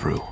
through.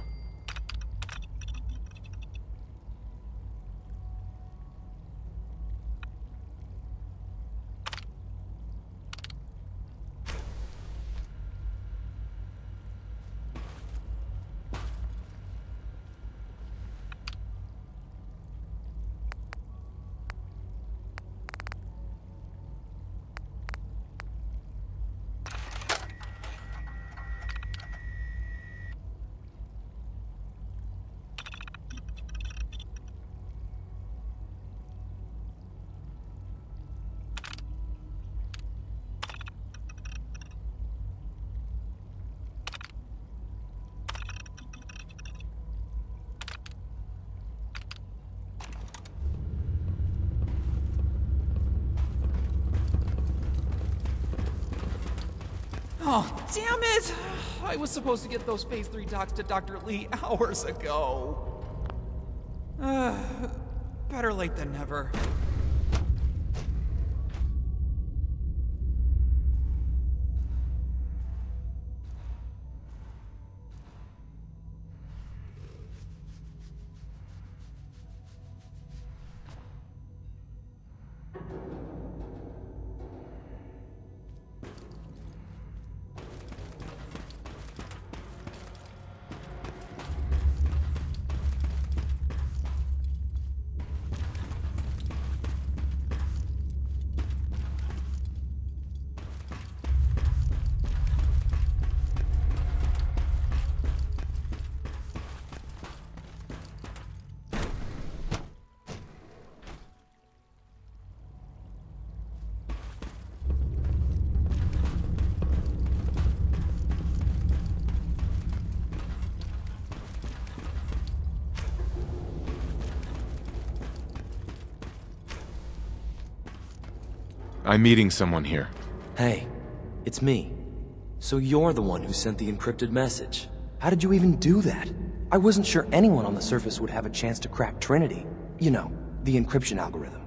Oh, damn it! I was supposed to get those Phase 3 docs to Dr. Lee hours ago. Better late than never. I'm meeting someone here. Hey, it's me. So you're the one who sent the encrypted message. How did you even do that? I wasn't sure anyone on the surface would have a chance to crack Trinity. You know, the encryption algorithm.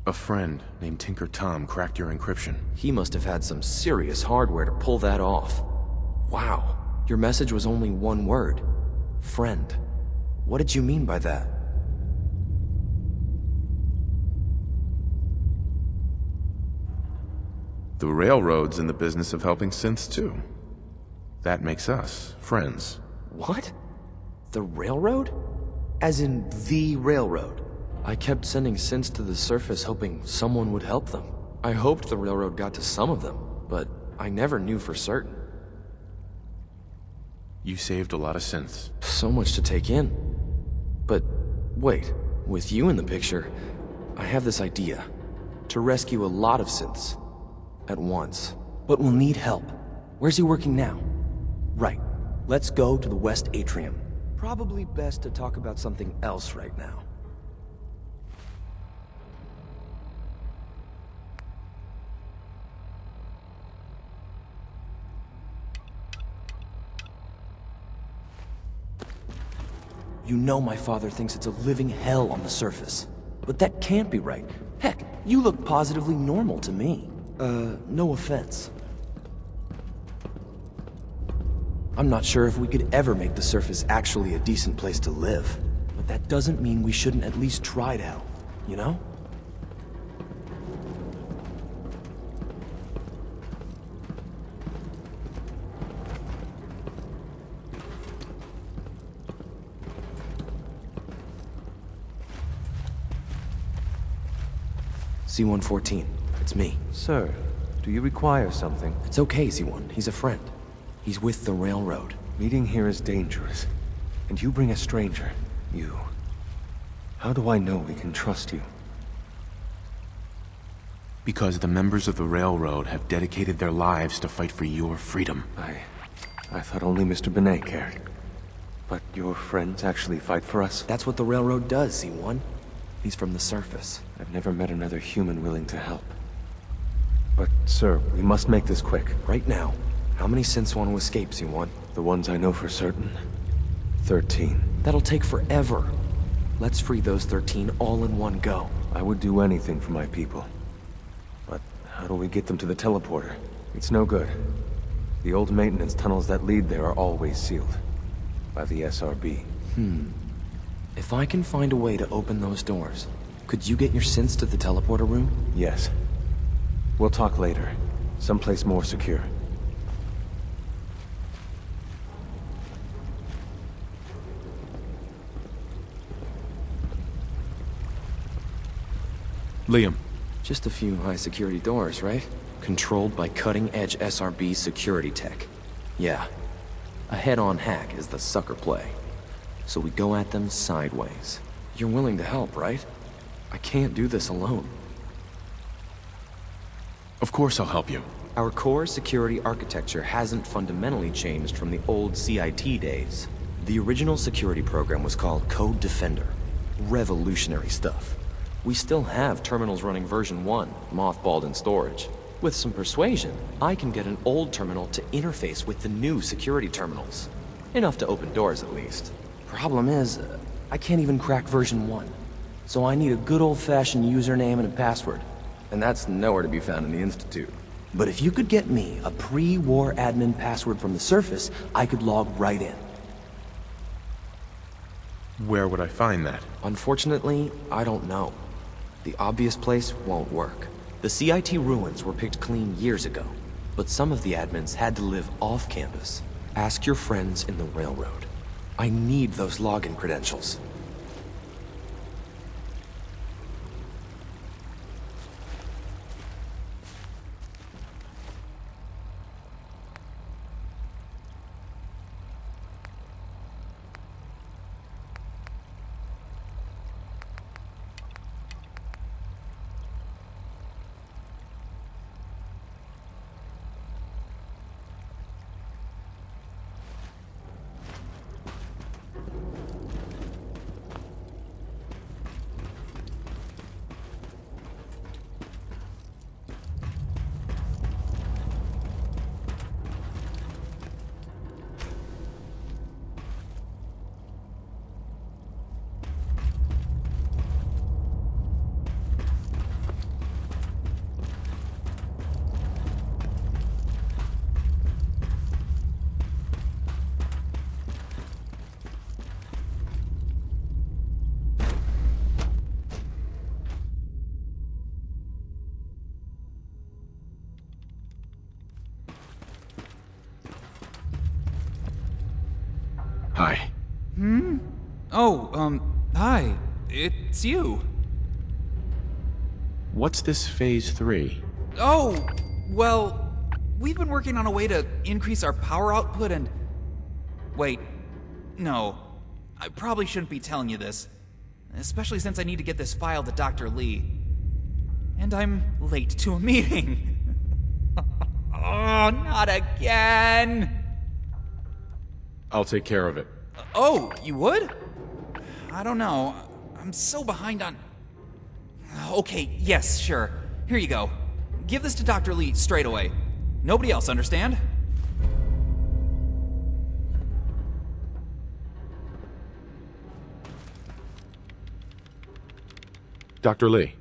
A friend named Tinker Tom cracked your encryption. He must have had some serious hardware to pull that off. Wow, your message was only one word. Friend. What did you mean by that? The Railroad's in the business of helping synths too. That makes us friends. What? The Railroad? As in the Railroad? I kept sending synths to the surface hoping someone would help them. I hoped the Railroad got to some of them, but I never knew for certain. You saved a lot of synths. So much to take in. But wait, with you in the picture, I have this idea. To rescue a lot of synths. At once. But we'll need help. Where's he working now? Right. Let's go to the West Atrium. Probably best to talk about something else right now. You know my father thinks it's a living hell on the surface. But that can't be right. Heck, you look positively normal to me. No offense. I'm not sure if we could ever make the surface actually a decent place to live. But that doesn't mean we shouldn't at least try to help, you know? C-114. It's me. Sir, do you require something? It's okay, Z1. He's a friend. He's with the Railroad. Meeting here is dangerous. And you bring a stranger. You. How do I know we can trust you? Because the members of the Railroad have dedicated their lives to fight for your freedom. I thought only Mr. Benet cared. But your friends actually fight for us? That's what the Railroad does, Z1. He's from the surface. I've never met another human willing to help. But, sir, we must make this quick. Right now. How many synths want to escape, Z1? The ones I know for certain. 13. That'll take forever. Let's free those 13 all in one go. I would do anything for my people. But how do we get them to the teleporter? It's no good. The old maintenance tunnels that lead there are always sealed. By the SRB. If I can find a way to open those doors, could you get your synths to the teleporter room? Yes. We'll talk later. Someplace more secure. Liam, Just a few high-security doors, right? Controlled by cutting-edge SRB security tech. Yeah. A head-on hack is the sucker play. So we go at them sideways. You're willing to help, right? I can't do this alone. of course I'll help you. Our core security architecture hasn't fundamentally changed from the old CIT days. The original security program was called Code Defender. Revolutionary stuff. We still have terminals running version 1, mothballed in storage. With some persuasion, I can get an old terminal to interface with the new security terminals. Enough to open doors, at least. Problem is, I can't even crack version 1. So I need a good old-fashioned username and a password. And that's nowhere to be found in the Institute. But if you could get me a pre-war admin password from the surface, I could log right in. Where would I find that? Unfortunately, I don't know. The obvious place won't work. The CIT ruins were picked clean years ago, but some of the admins had to live off campus. Ask your friends in the railroad. I need those login credentials. Hi. Oh, hi. It's you. What's this Phase 3? Oh, well, we've been working on a way to increase our power output and... Wait, no. I probably shouldn't be telling you this. Especially since I need to get this file to Dr. Lee. And I'm late to a meeting. Oh, not again! I'll take care of it. Oh, you would? I don't know. I'm so behind on... Okay, yes, sure. Here you go. Give this to Dr. Lee straight away. Nobody else, understand? Dr. Lee.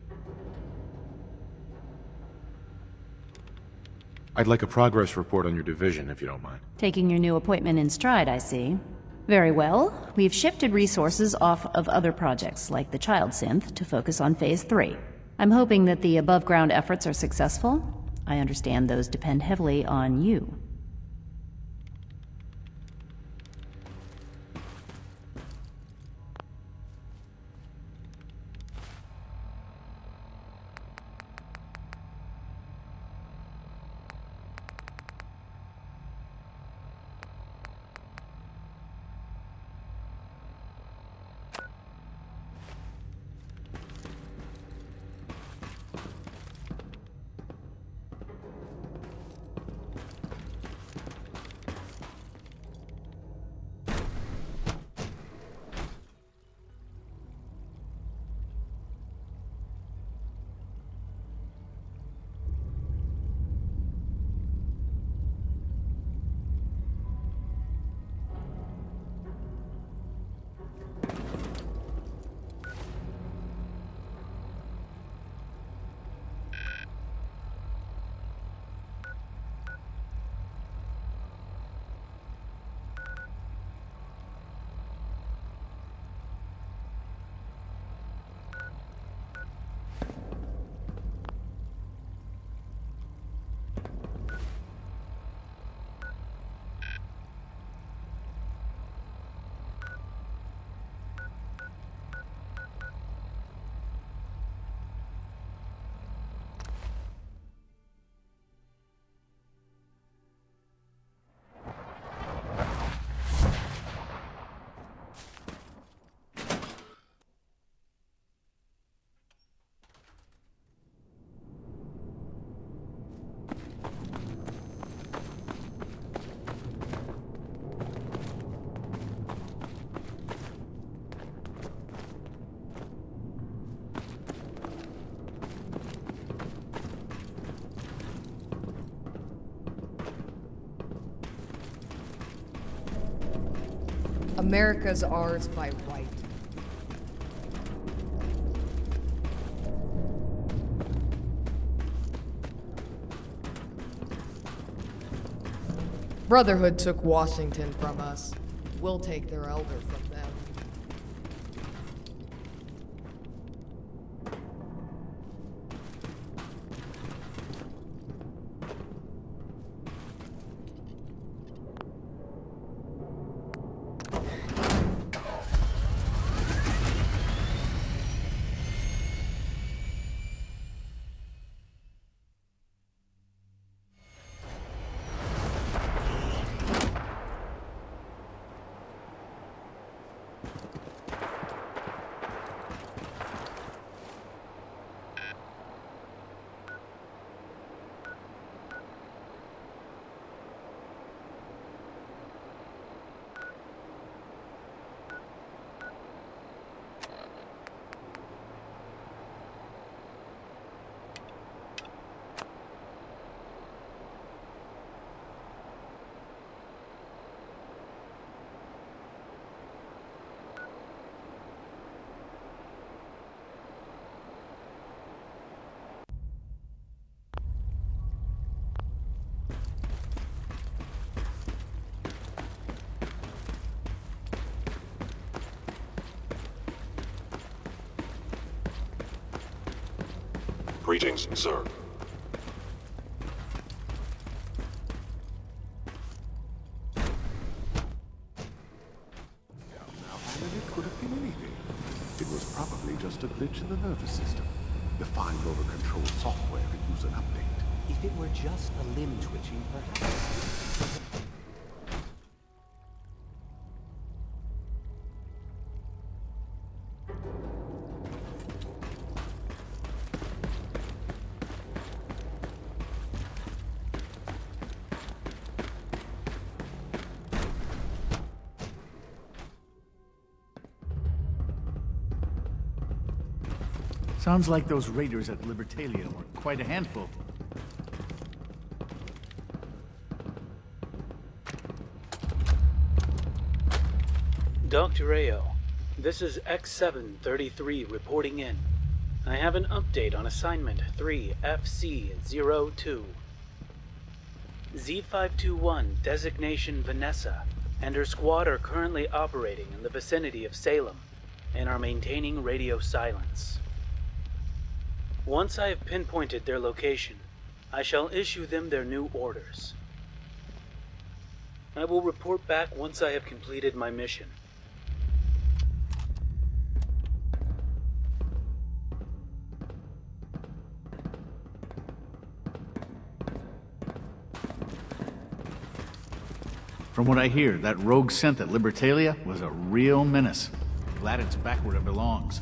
I'd like a progress report on your division, if you don't mind. Taking your new appointment in stride, I see. Very well. We've shifted resources off of other projects, like the child synth, to focus on Phase 3. I'm hoping that the above-ground efforts are successful. I understand those depend heavily on you. America's ours by right. Brotherhood took Washington from us. We'll take their elder from them. Greetings, sir. It could have been anything. It was probably just a glitch in the nervous system. The fine motor control software could use an update. If it were just a limb twitching, perhaps. Sounds like those raiders at Libertalia were quite a handful. Dr. Ayo, this is X733 reporting in. I have an update on assignment 3FC02. Z521 designation Vanessa and her squad are currently operating in the vicinity of Salem and are maintaining radio silence. Once I have pinpointed their location, I shall issue them their new orders. I will report back once I have completed my mission. From what I hear, that rogue synth at Libertalia was a real menace. Glad it's back where it belongs.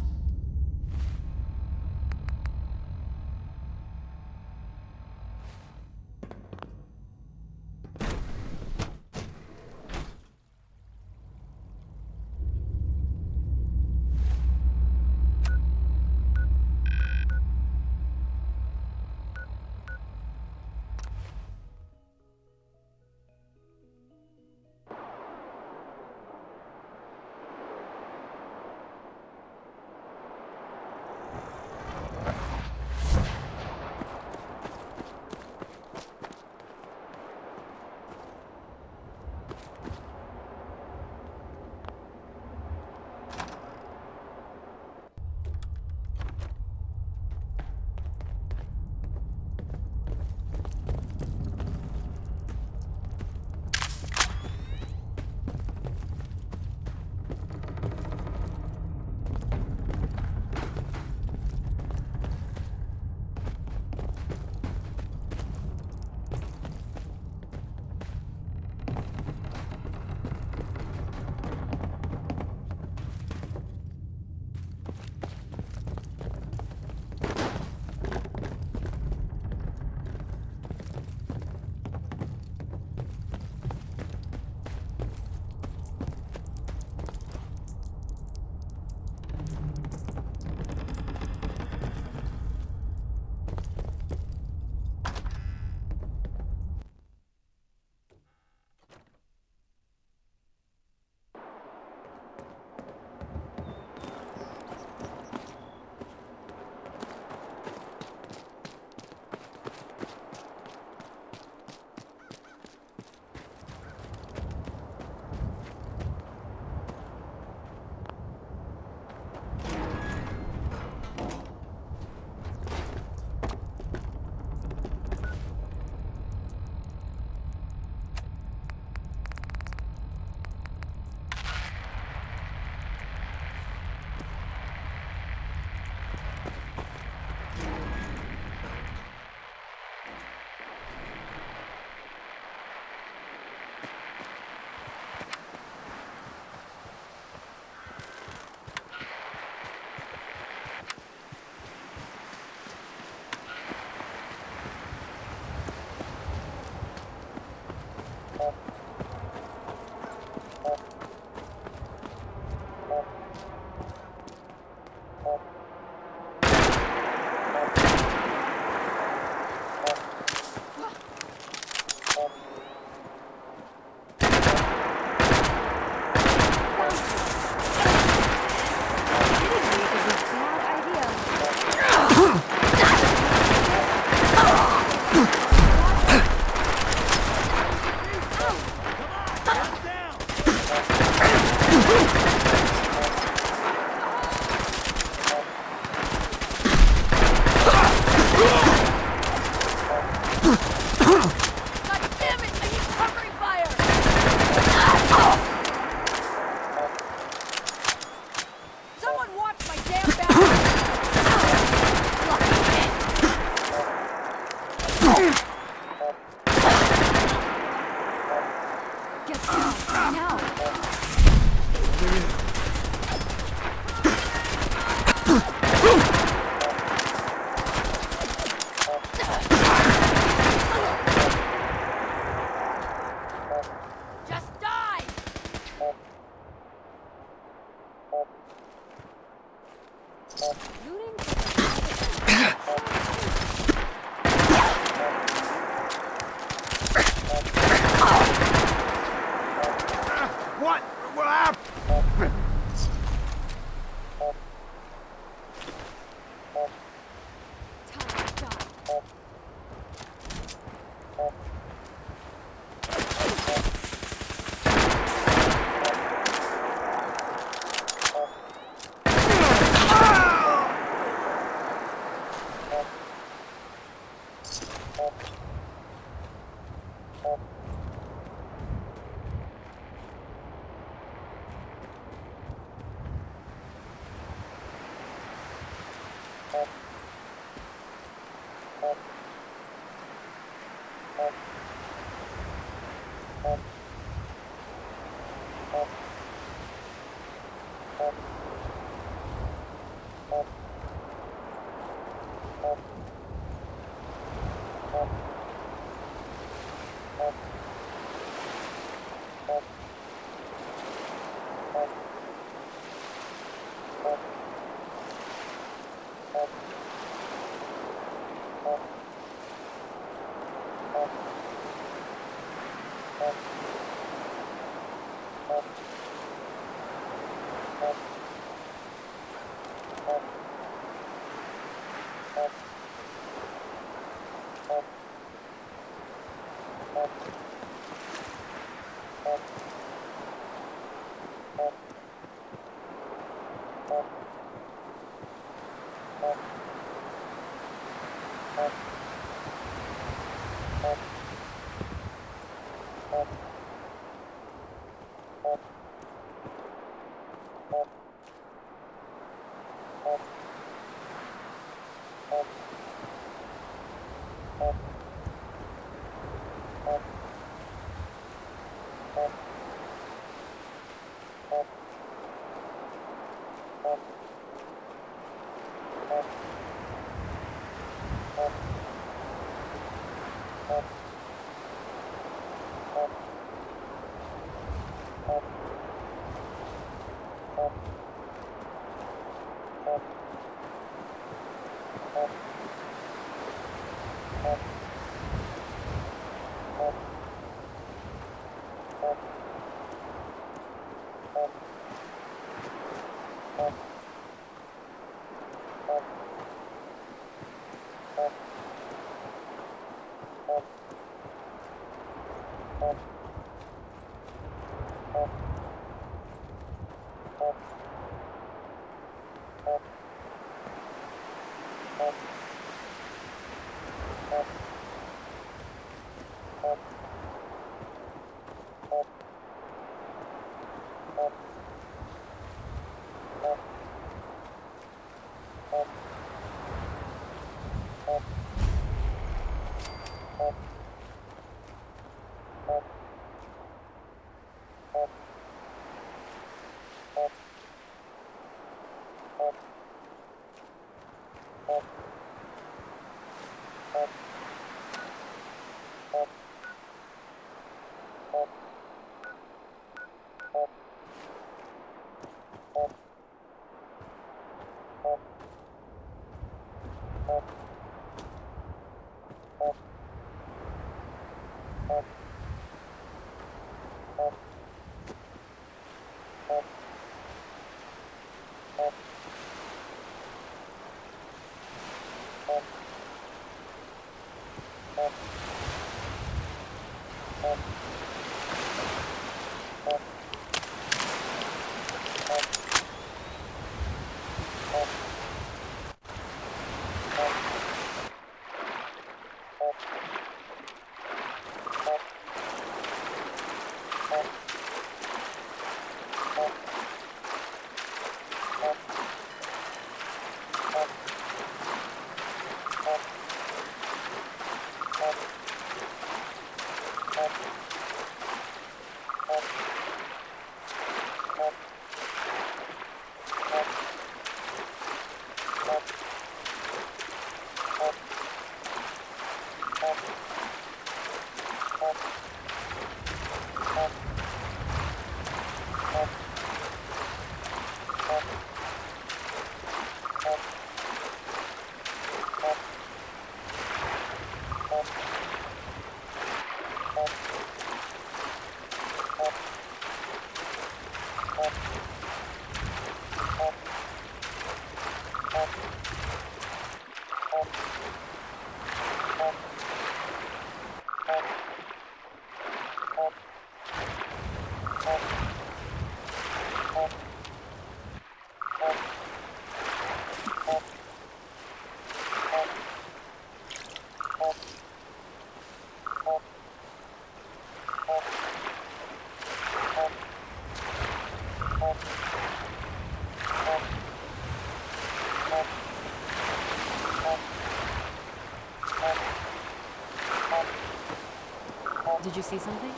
Did you see something?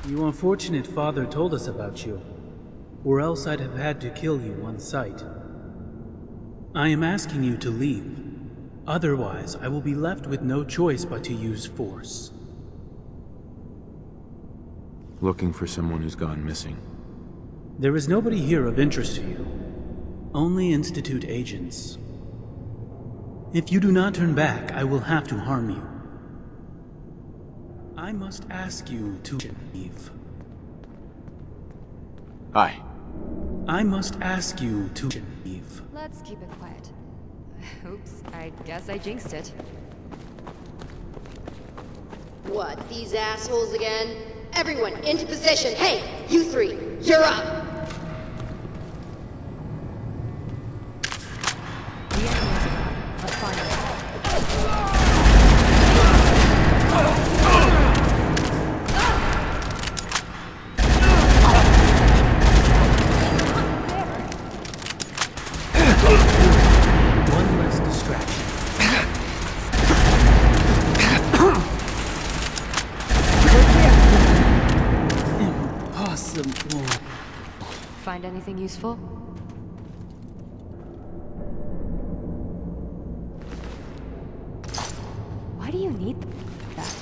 Your unfortunate father told us about you, or else I'd have had to kill you on sight. I am asking you to leave. Otherwise, I will be left with no choice but to use force. Looking for someone who's gone missing. There is nobody here of interest to you. Only Institute agents. If you do not turn back, I will have to harm you. I must ask you to leave. Hi. I must ask you to leave. Let's keep it quiet. Oops, I guess I jinxed it. What, these assholes again? Everyone, into position! Hey, you three, you're up! Let's find it. One less distraction. Impossible. Find anything useful? Why do you need that?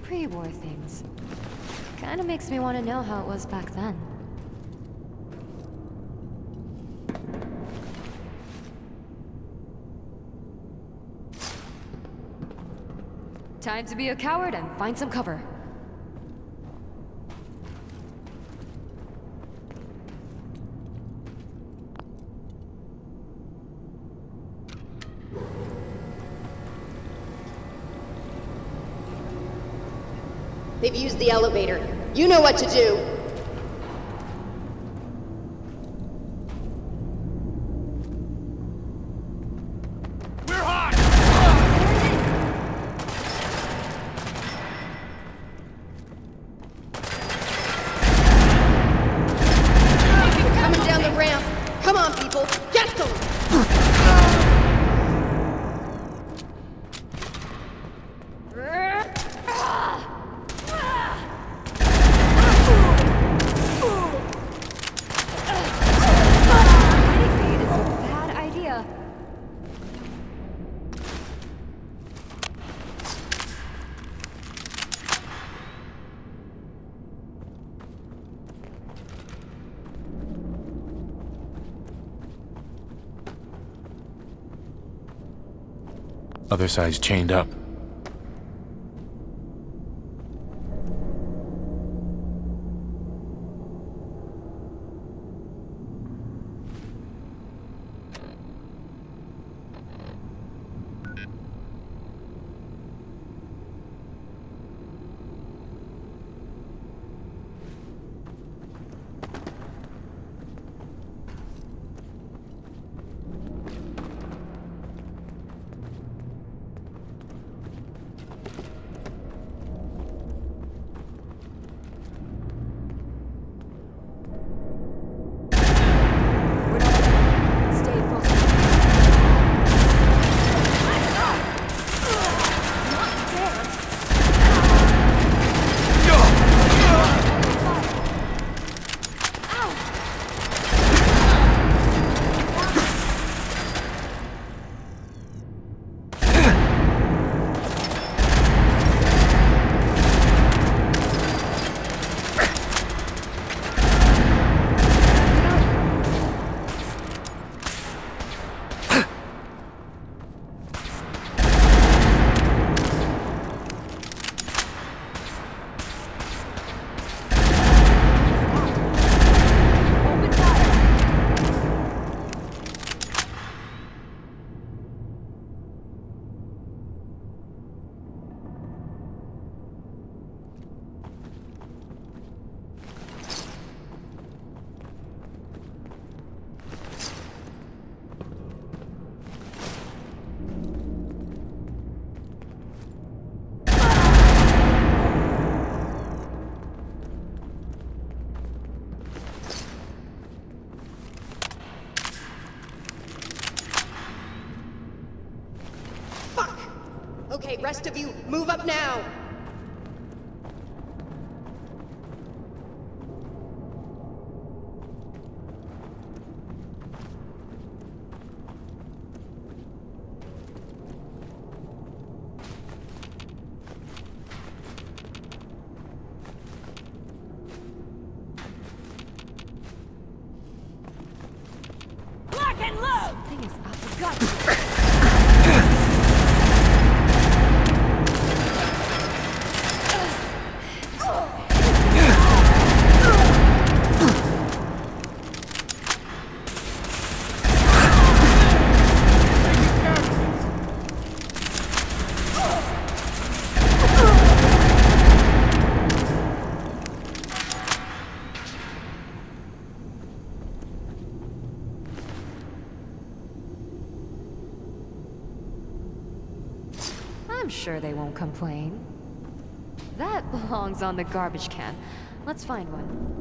Pre-war things. Kinda makes me want to know how it was back then. Time to be a coward and find some cover. They've used the elevator. You know what to do! Coming down the ramp! Come on, people! Get them! Other side's chained up. Okay, rest of you, move up now! Lock and load! Something is up the gut. I'm sure they won't complain. That belongs on the garbage can. Let's find one.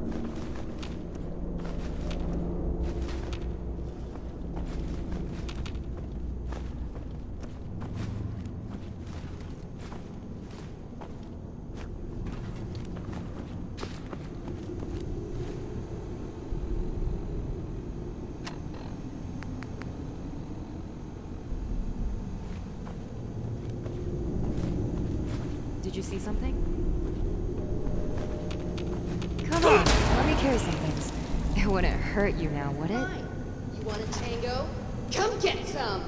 Did you see something? Come on, let me carry some things. It wouldn't hurt you now, would it? Fine. You want a tango? Come get some!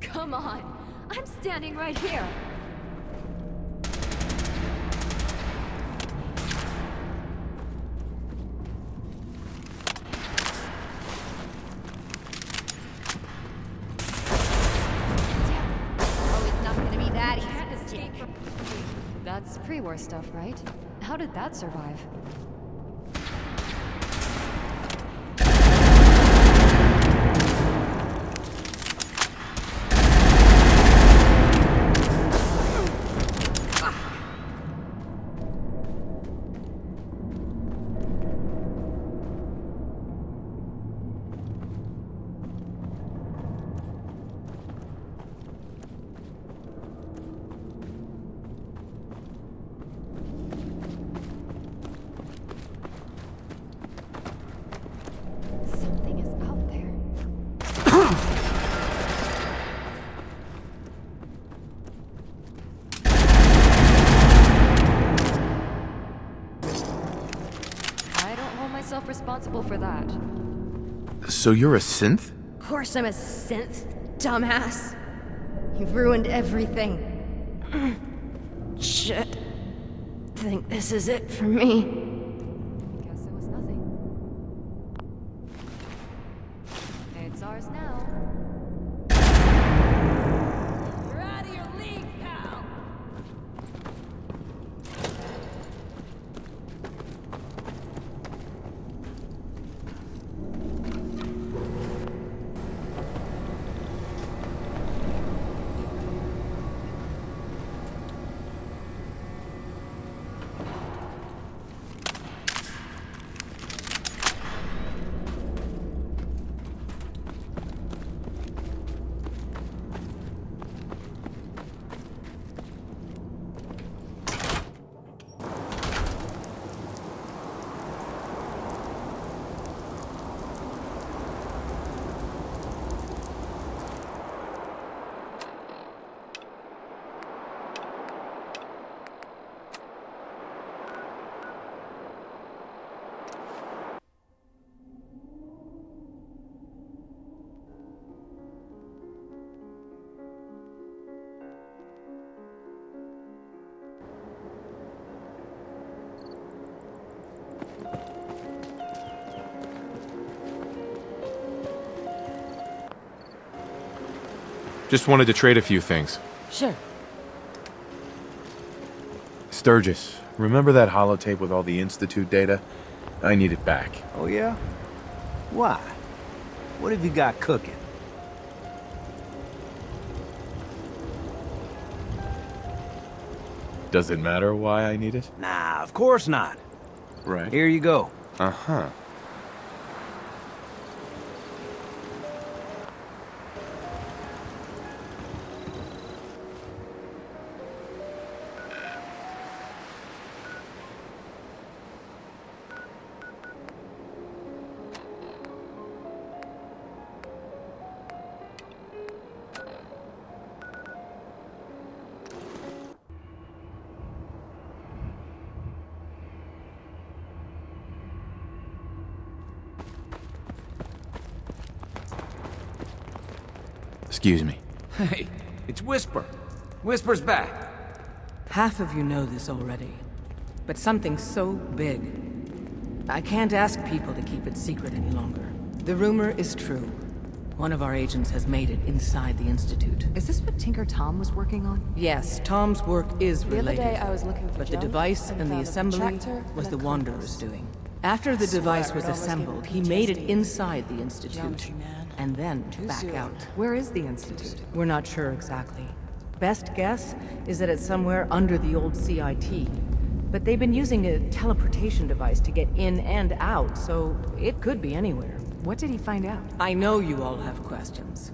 Come on, I'm standing right here. Oh, it's not gonna be that easy. That's pre-war stuff, right? How did that survive? Something is out there. I don't hold myself responsible for that. So you're a synth? Of course I'm a synth, dumbass. You've ruined everything. Shit. Think this is it for me. Guess it was nothing. It's ours now. Just wanted to trade a few things. Sure. Sturgis, remember that holotape with all the Institute data? I need it back. Oh, yeah? Why? What have you got cooking? Does it matter why I need it? Nah, of course not. Right. Here you go. Uh-huh. Excuse me. Hey, it's Whisper. Whisper's back. Half of you know this already. But something so big. I can't ask people to keep it secret any longer. The rumor is true. One of our agents has made it inside the Institute. Is this what Tinker Tom was working on? Yes, Tom's work is The related. other day I was looking for But the junk device and and the found a assembly protractor was and the a Wanderer's compass. doing. After the Swear device it was almost gave me assembled, he made it PTSD. inside the Institute. Geometry, man. And then Too back soon. out. Where is the Institute? We're not sure exactly. Best guess is that it's somewhere under the old CIT. But they've been using a teleportation device to get in and out, so it could be anywhere. What did he find out? I know you all have questions,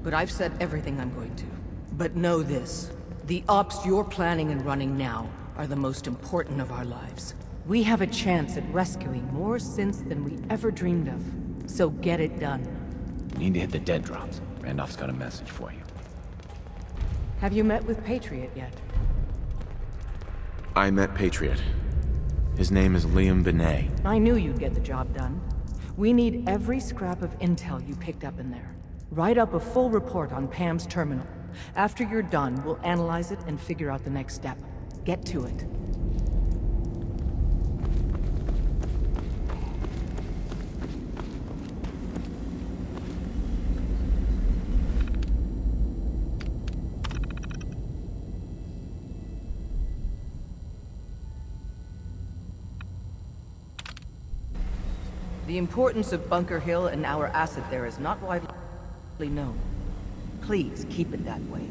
but I've said everything I'm going to. But know this, the ops you're planning and running now are the most important of our lives. We have a chance at rescuing more synths than we ever dreamed of. So get it done. You need to hit the dead drops. Randolph's got a message for you. Have you met with Patriot yet? I met Patriot. His name is Liam Benet. I knew you'd get the job done. We need every scrap of intel you picked up in there. Write up a full report on Pam's terminal. After you're done, we'll analyze it and figure out the next step. Get to it. The importance of Bunker Hill and our asset there is not widely known. Please keep it that way.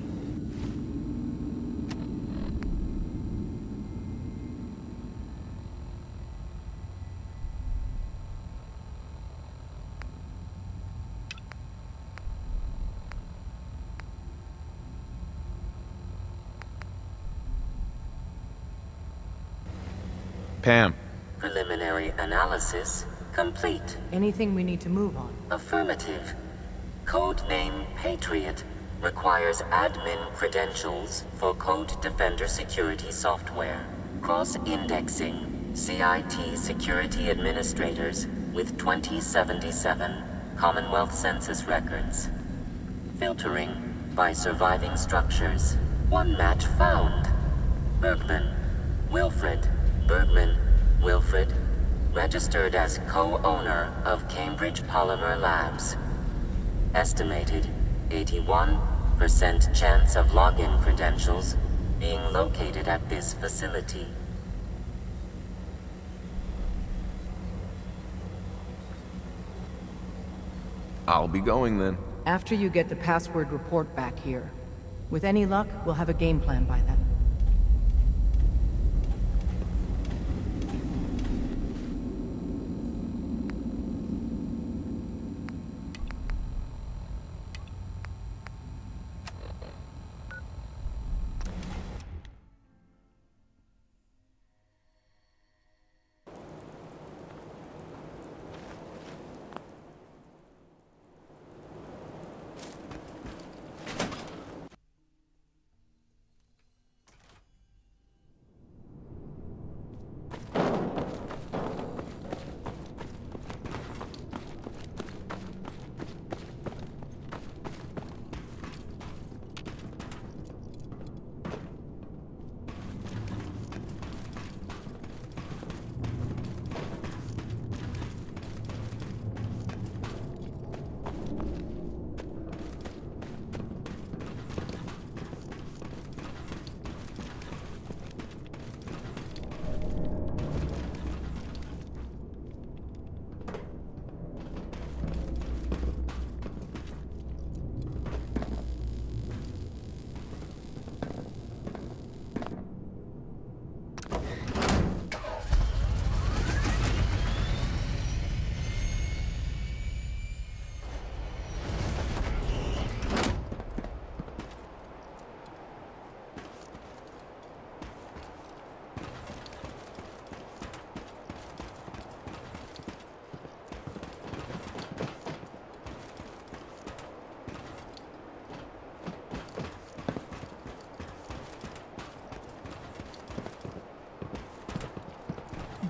Pam. Preliminary analysis complete. Anything we need to move on? Affirmative. Codename Patriot requires admin credentials for Code Defender security software. Cross-indexing CIT security administrators with 2077 Commonwealth Census records. Filtering by surviving structures. One match found. Bergman. Wilfred. Bergman. Wilfred. Registered as co-owner of Cambridge Polymer Labs. Estimated 81% chance of login credentials being located at this facility. I'll be going then. After you get the password report back here. With any luck, we'll have a game plan by then.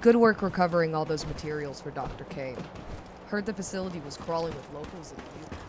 Good work recovering all those materials for Dr. Kane. Heard the facility was crawling with locals and mutants.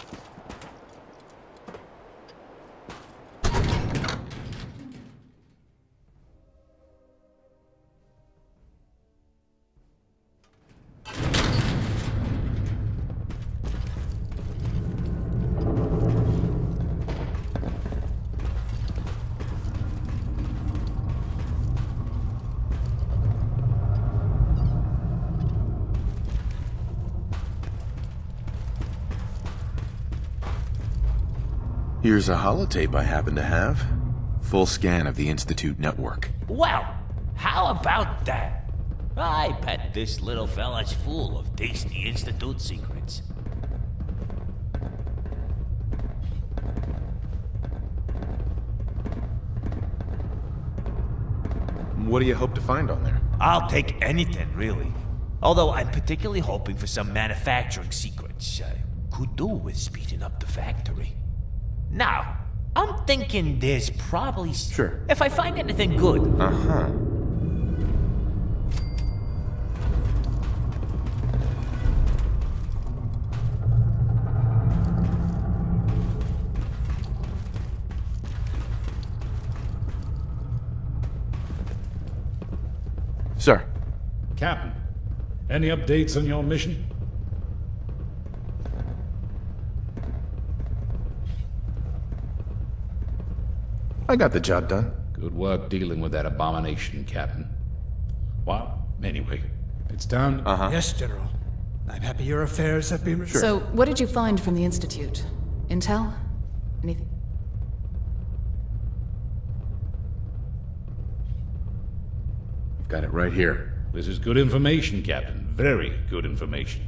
Here's a holotape I happen to have. Full scan of the Institute network. Well, how about that? I bet this little fella's full of tasty Institute secrets. What do you hope to find on there? I'll take anything, really. Although I'm particularly hoping for some manufacturing secrets. Could do with speeding up the factory. Now, I'm thinking there's probably... Sure. If I find anything good... Uh-huh. Sir. Captain, any updates on your mission? I got the job done. Good work dealing with that abomination, Captain. Well, anyway, it's time... Yes, General. I'm happy your affairs have been... So, what did you find from the Institute? Intel? Anything? I've got it right here. This is good information, Captain. Very good information.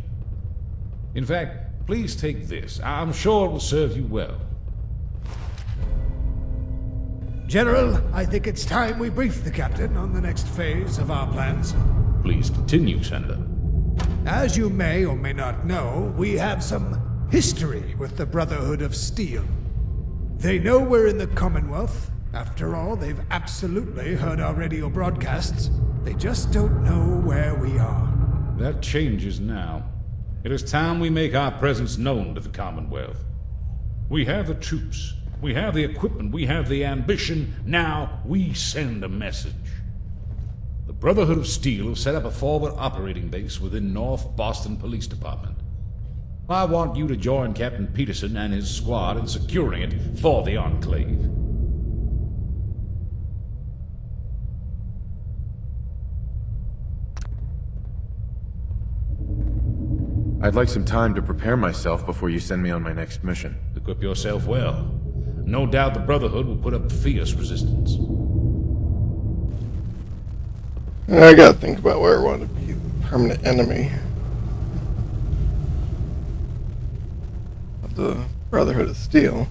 In fact, please take this. I'm sure it will serve you well. General, I think it's time we brief the Captain on the next phase of our plans. Please continue, Senator. As you may or may not know, we have some history with the Brotherhood of Steel. They know we're in the Commonwealth. After all, they've absolutely heard our radio broadcasts. They just don't know where we are. That changes now. It is time we make our presence known to the Commonwealth. We have the troops. We have the equipment, we have the ambition, now we send a message. The Brotherhood of Steel have set up a forward operating base within North Boston Police Department. I want you to join Captain Peterson and his squad in securing it for the Enclave. I'd like some time to prepare myself before you send me on my next mission. Equip yourself well. No doubt the Brotherhood will put up fierce resistance. I gotta think about where I want to be the permanent enemy of the Brotherhood of Steel.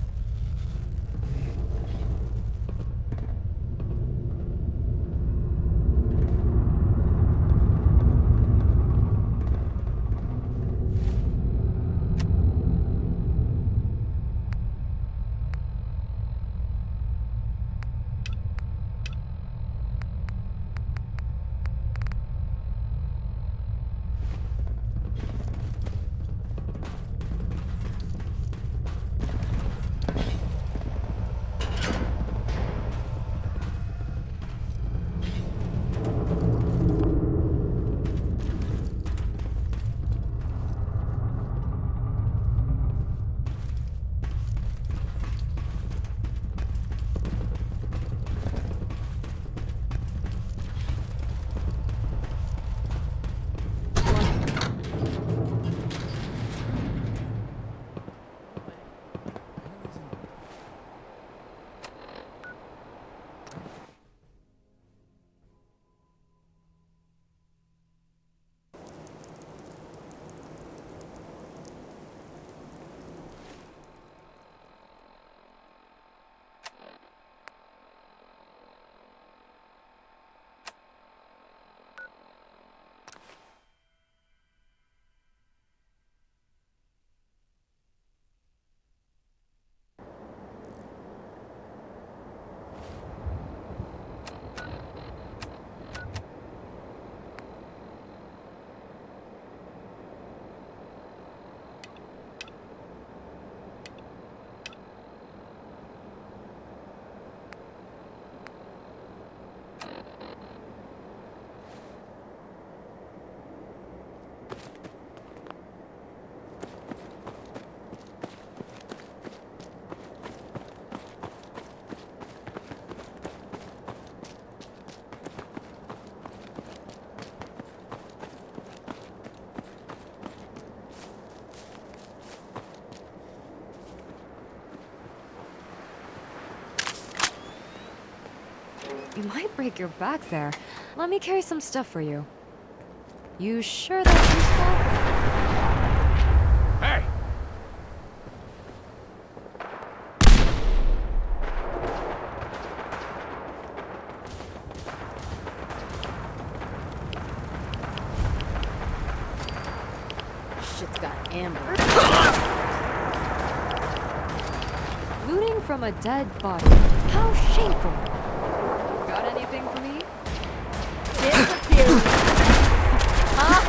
You might break your back there. Let me carry some stuff for you. You sure that's useful? Hey! Shit's got amber. Looting from a dead body. How shameful. Got anything for me? Disappear. Huh?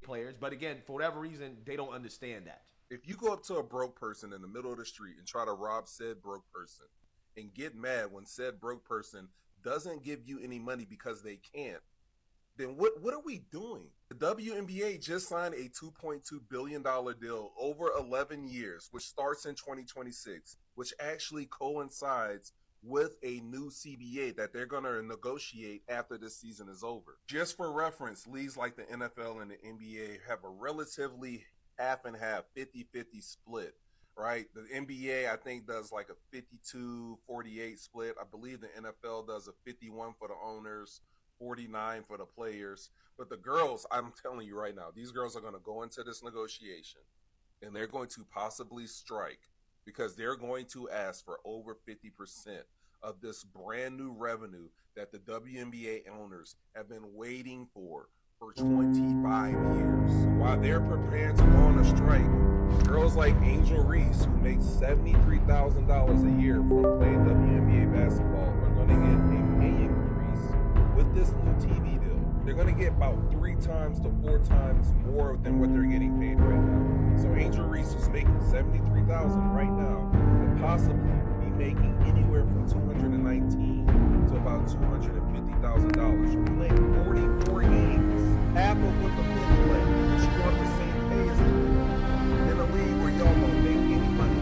Players, but again, for whatever reason, they don't understand that. If you go up to a broke person in the middle of the street and try to rob said broke person and get mad when said broke person doesn't give you any money because they can't, then what are we doing? The WNBA just signed a $2.2 billion deal over 11 years, which starts in 2026, which actually coincides with a new CBA that they're going to negotiate after this season is over. Just for reference, leagues like the NFL and the NBA have a relatively half and half, 50-50 split, right? The NBA, I think, does like a 52-48 split. I believe the NFL does a 51 for the owners, 49 for the players. But the girls, I'm telling you right now, these girls are going to go into this negotiation and they're going to possibly strike because they're going to ask for over 50% of this brand new revenue that the WNBA owners have been waiting for 25 years. While they're prepared to go on a strike, girls like Angel Reese, who makes $73,000 a year from playing WNBA basketball, are going to get a pay increase with this new TV deal. They're going to get about 3 times to 4 times more than what they're getting paid right now. So Angel Reese, who's making $73,000 right now, will possibly be making anywhere from $219,000 to about $250,000. You're playing 44 games, half of what the men play, but you want the same pay as the men. In a league where y'all don't make any money,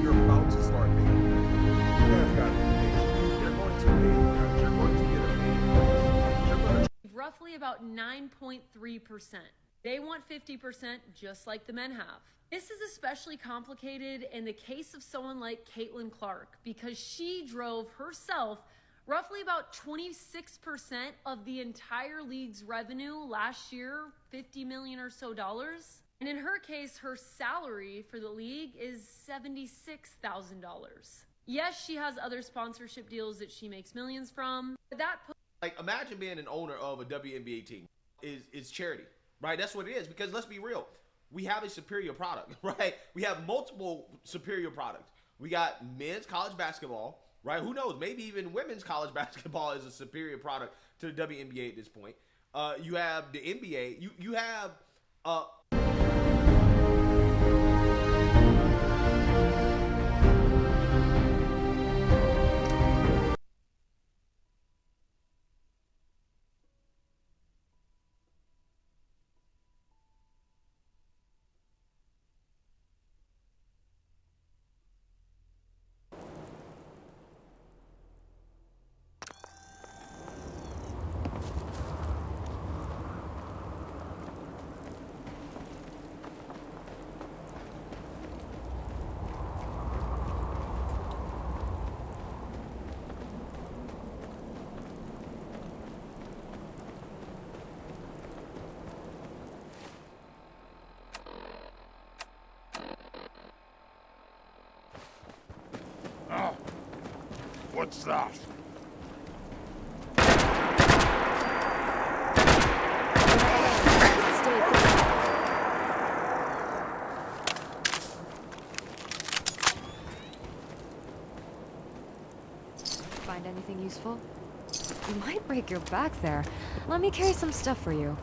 you're about to start making money. You guys got to be patient. They're going to pay you guys. You're going to get a pay increase. You're going to roughly about 9.3%. They want 50% just like the men have. This is especially complicated in the case of someone like Caitlin Clark because she drove herself roughly about 26% of the entire league's revenue last year, $50 million or so dollars. And in her case, her salary for the league is $76,000. Yes, she has other sponsorship deals that she makes millions from, but that like, imagine being an owner of a WNBA team. Is charity, right? That's what it is. Because let's be real, we have a superior product, right? We have multiple superior products. We got men's college basketball, right? Who knows? Maybe even women's college basketball is a superior product to the WNBA at this point. You have the NBA. You have What's that? Find anything useful? You might break your back there. Let me carry some stuff for you.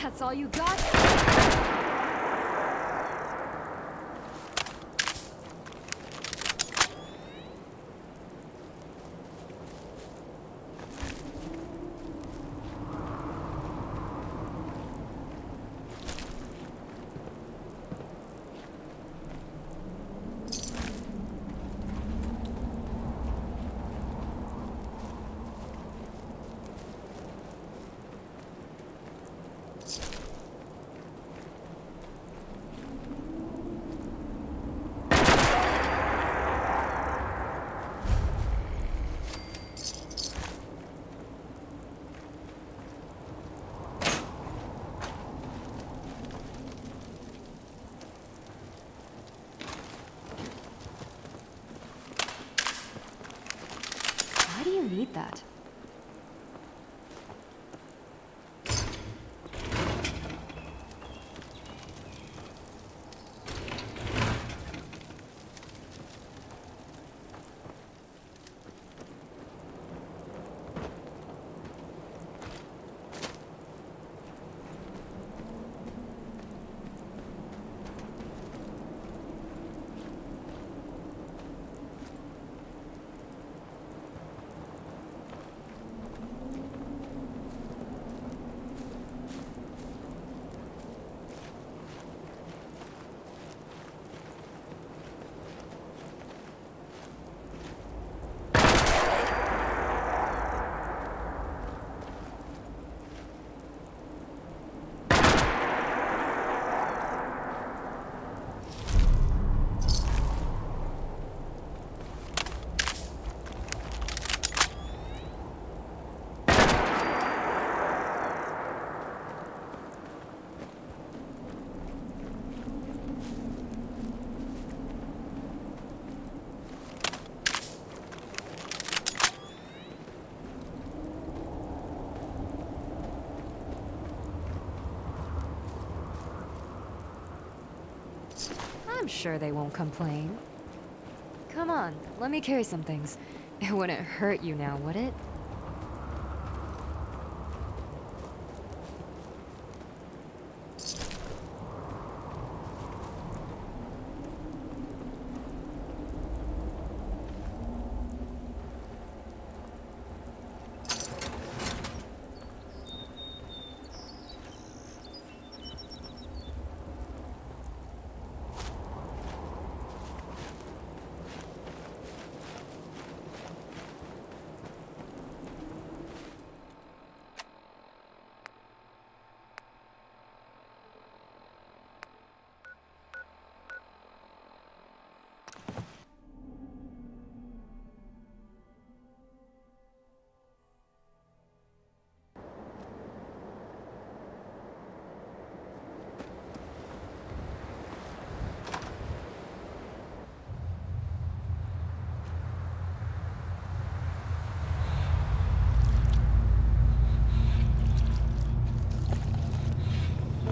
That's all you got? Why do you need that? I'm sure they won't complain. Come on, let me carry some things. It wouldn't hurt you now, would it?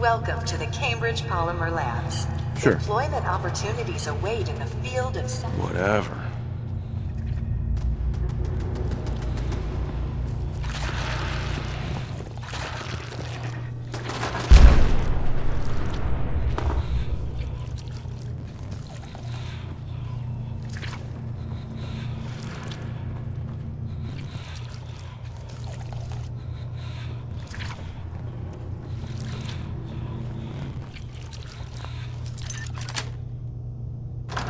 Welcome to the Cambridge Polymer Labs. Sure. Employment opportunities await in the field of... Whatever.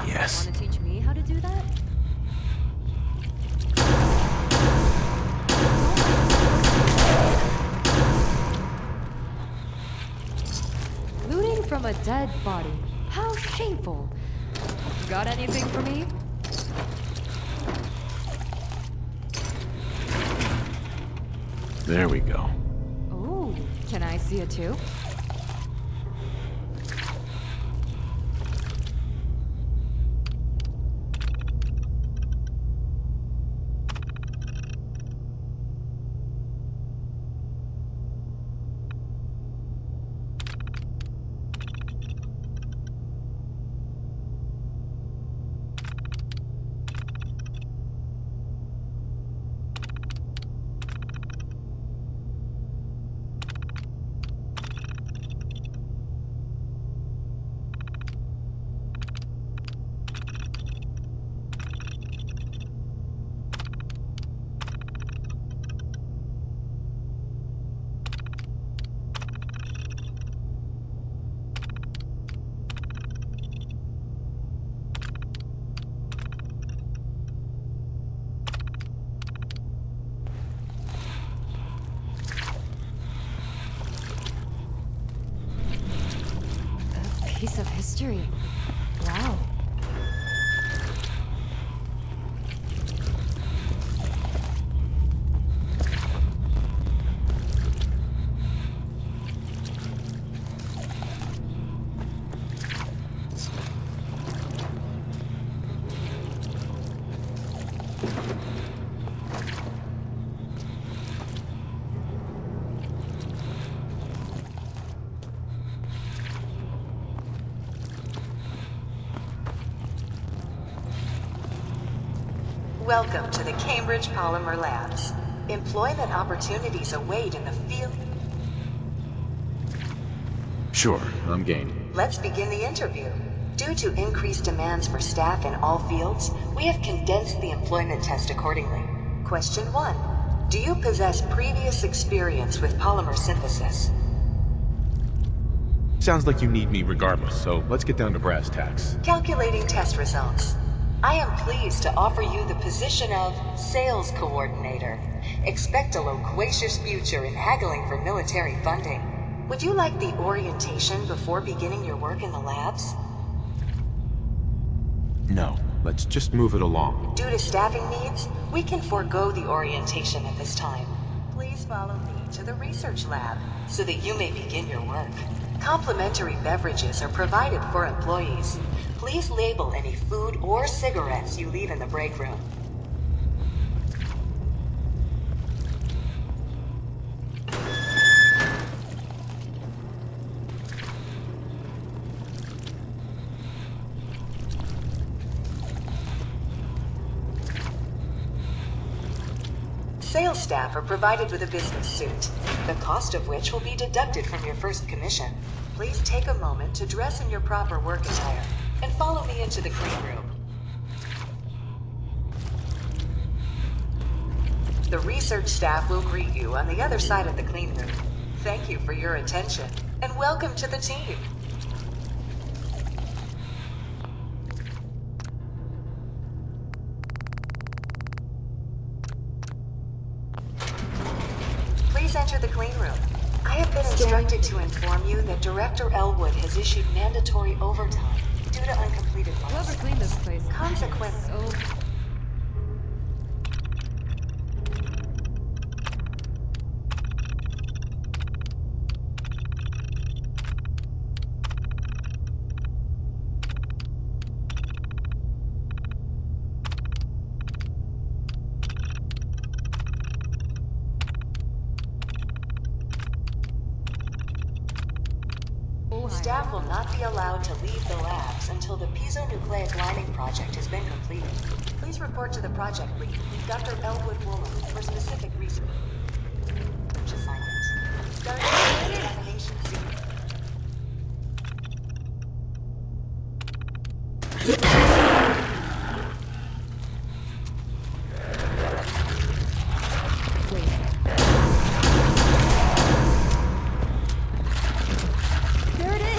Yes. Want to teach me how to do that? Looting from a dead body. How shameful. Got anything for me? There we go. Ooh, can I see it too? Piece of history. Wow. Welcome to the Cambridge Polymer Labs. Employment opportunities await in the field... Sure, I'm game. Let's begin the interview. Due to increased demands for staff in all fields, we have condensed the employment test accordingly. Question 1. Do you possess previous experience with polymer synthesis? Sounds like you need me regardless, so let's get down to brass tacks. Calculating test results. I am pleased to offer you the position of Sales Coordinator. Expect a loquacious future in haggling for military funding. Would you like the orientation before beginning your work in the labs? No, let's just move it along. Due to staffing needs, we can forego the orientation at this time. Please follow me to the research lab so that you may begin your work. Complimentary beverages are provided for employees. Please label any food or cigarettes you leave in the break room. Sales staff are provided with a business suit, the cost of which will be deducted from your first commission. Please take a moment to dress in your proper work attire and follow me into the clean room. The research staff will greet you on the other side of the clean room. Thank you for your attention, and welcome to the team. Please enter the clean room. I have been instructed to inform you that Director Elwood has issued mandatory overtime due to uncompleted work. Whoever cleaned this place. Consequently... So... Staff will not be allowed to leave the labs until the piezonucleic lining project has been completed. Please report to the project lead, Dr. Elwood Woolen, for specific research assignments. Starting with examination sequence. There it is!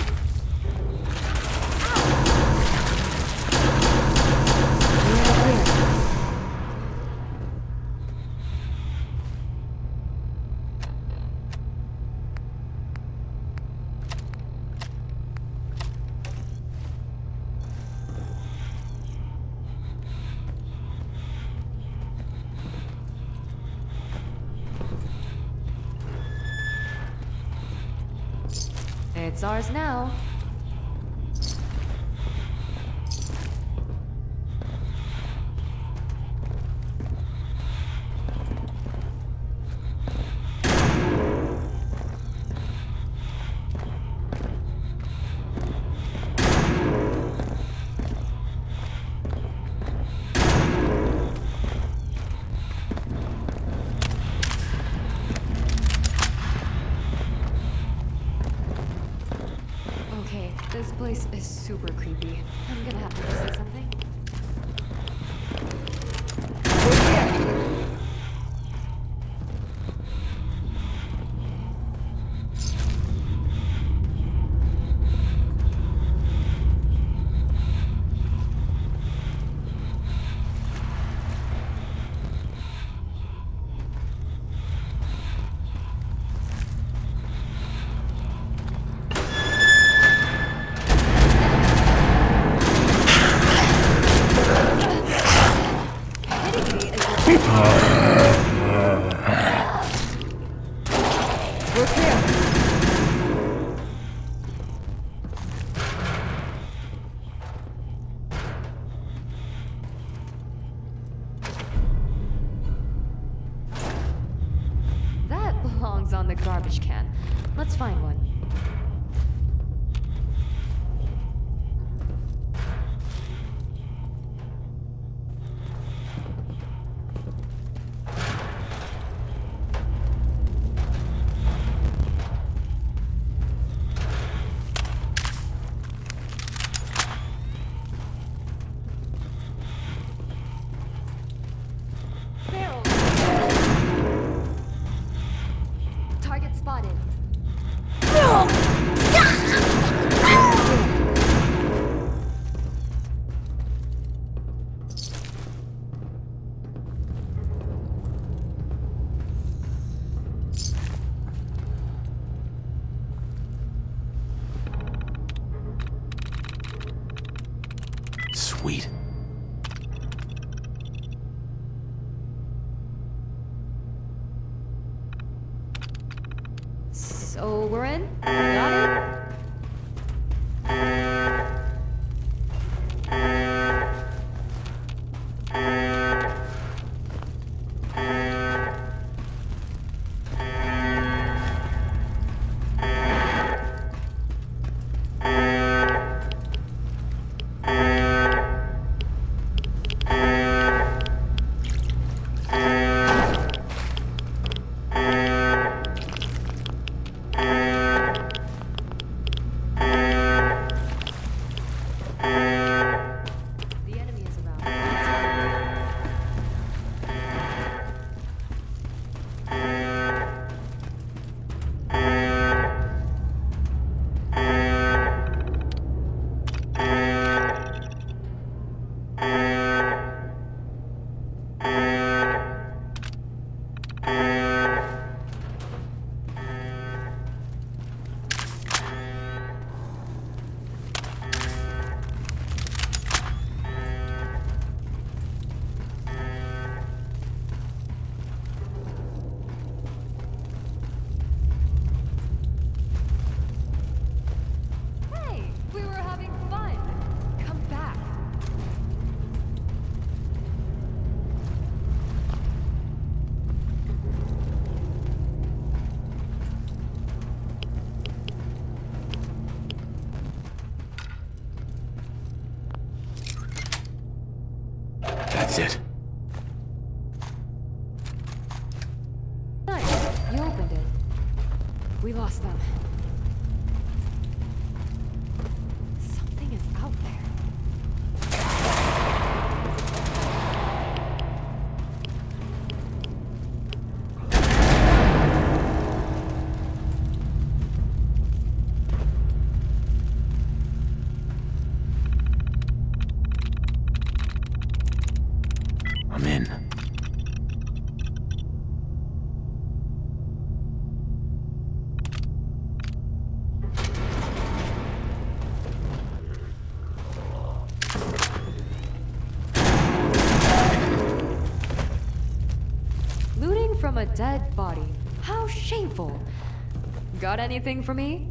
It's ours now. Okay, this place is super creepy. I'm gonna have to go say something. We're clear. That belongs on the garbage can. Let's find one. Target spotted. Sweet. So we're in? Got it? That's it. Nice. You opened it. We lost them. Something is out there. I'm in. Looting from a dead body. How shameful. Got anything for me?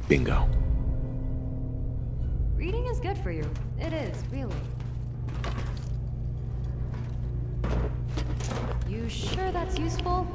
Bingo. Reading is good for you. It is, really. You sure that's useful?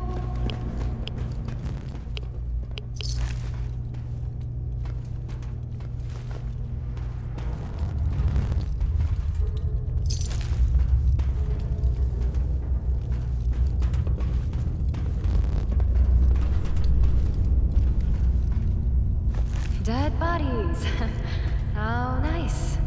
Dead bodies. How nice.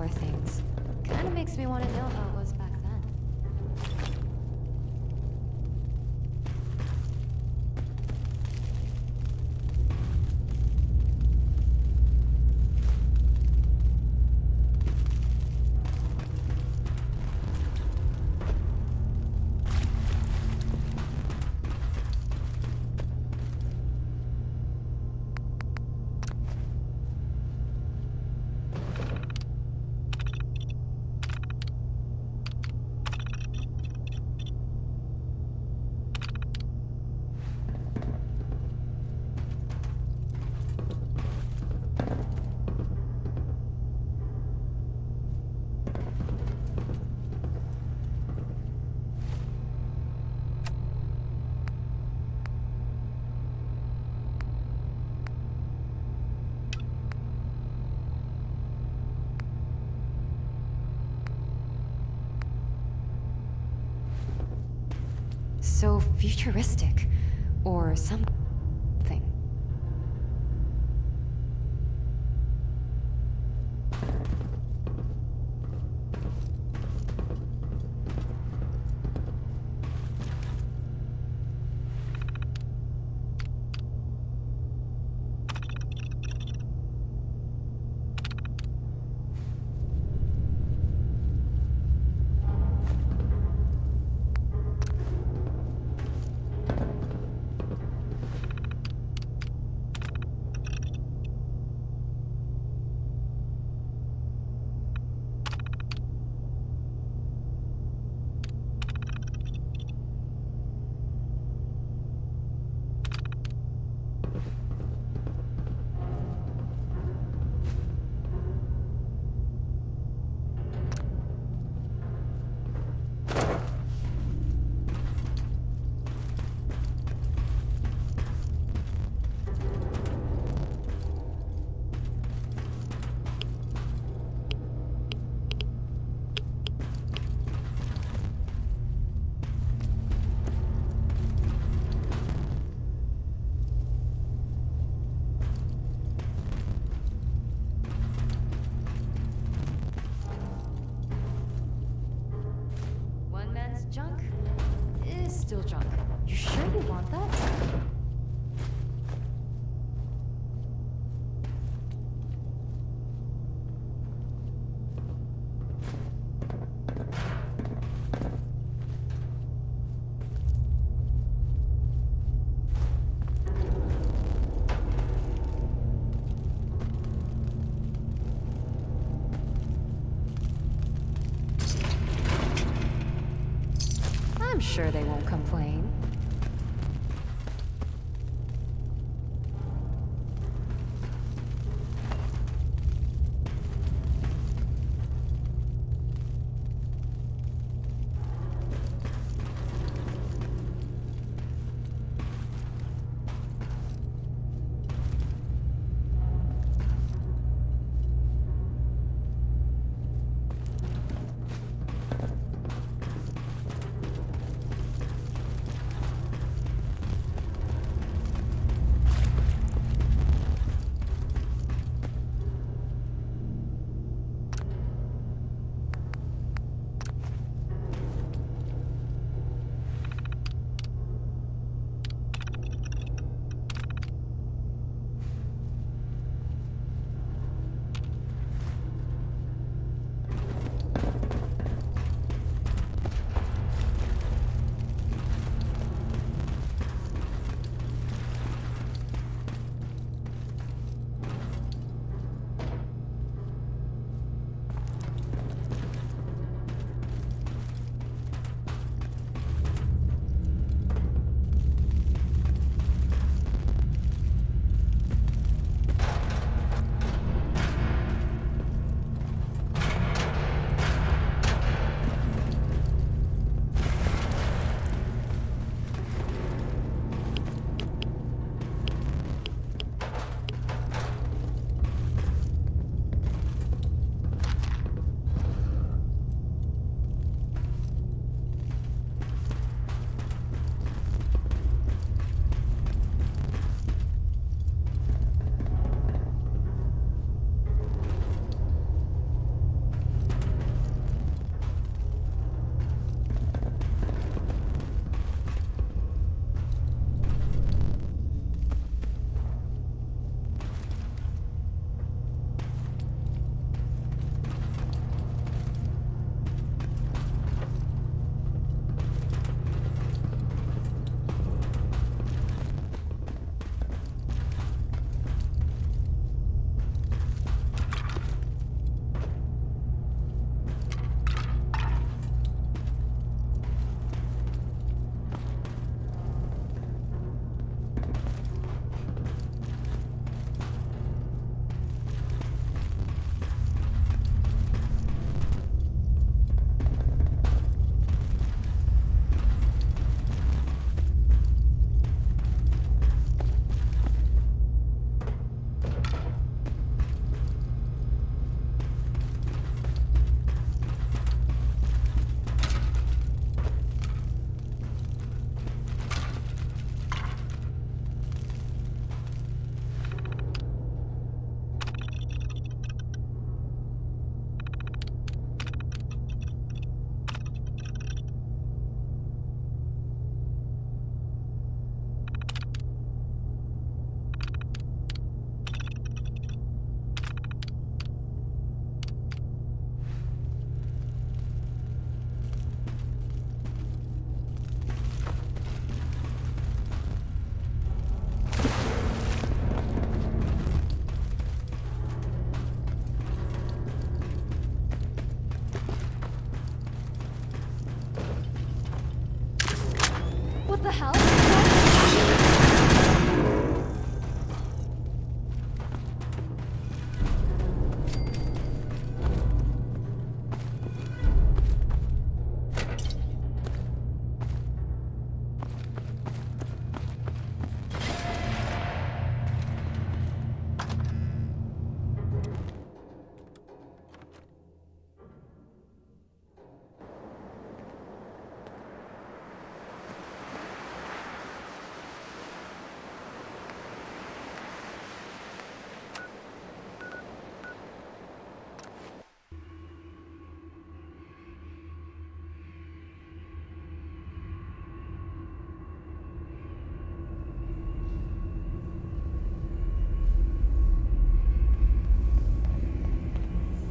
pre-war things. Kinda makes me want to know how it was back then. So futuristic, or something. One man's junk is still junk. You sure you want that? I'm sure they won't complain. What the hell?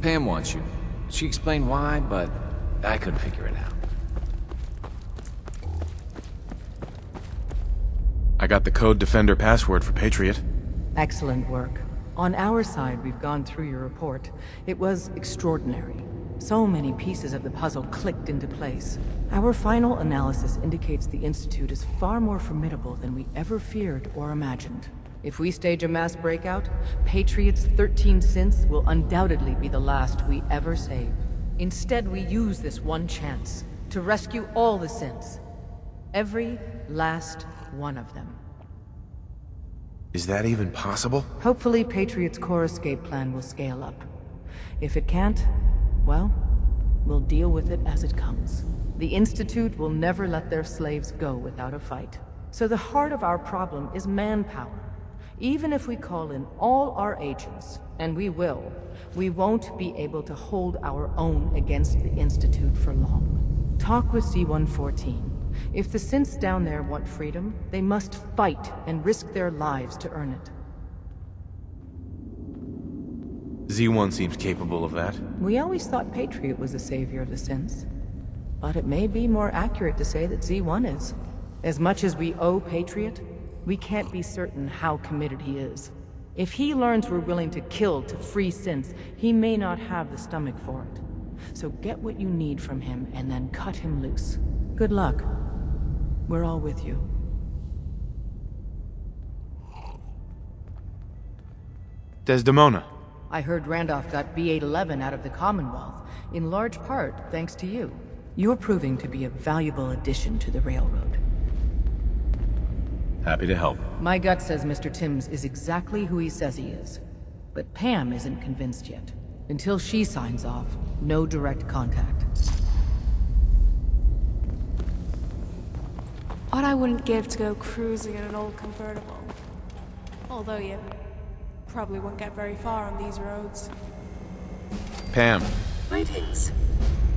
Pam wants you. She explained why, but I couldn't figure it out. I got the Code Defender password for Patriot. Excellent work. On our side, we've gone through your report. It was extraordinary. So many pieces of the puzzle clicked into place. Our final analysis indicates the Institute is far more formidable than we ever feared or imagined. If we stage a mass breakout, Patriot's 13 synths will undoubtedly be the last we ever save. Instead, we use this one chance to rescue all the synths. Every last one of them. Is that even possible? Hopefully, Patriot's core escape plan will scale up. If it can't, well, we'll deal with it as it comes. The Institute will never let their slaves go without a fight. So the heart of our problem is manpower. Even if we call in all our agents, and we will, we won't be able to hold our own against the Institute for long. Talk with Z-114. If the synths down there want freedom, they must fight and risk their lives to earn it. Z1 seems capable of that. We always thought Patriot was the savior of the synths. But it may be more accurate to say that Z1 is. As much as we owe Patriot, we can't be certain how committed he is. If he learns we're willing to kill to free synths, he may not have the stomach for it. So get what you need from him and then cut him loose. Good luck. We're all with you. Desdemona. I heard Randolph got B-811 out of the Commonwealth, in large part thanks to you. You're proving to be a valuable addition to the Railroad. Happy to help. My gut says Mr. Timms is exactly who he says he is. But Pam isn't convinced yet. Until she signs off, no direct contact. What I wouldn't give to go cruising in an old convertible. Although you probably won't get very far on these roads. Pam. Greetings.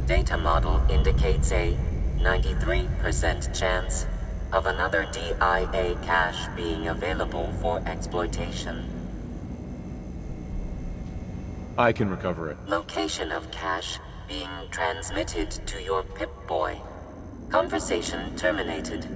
Data model indicates a 93% chance of another DIA cache being available for exploitation. I can recover it. Location of cache being transmitted to your Pip-Boy. Conversation terminated.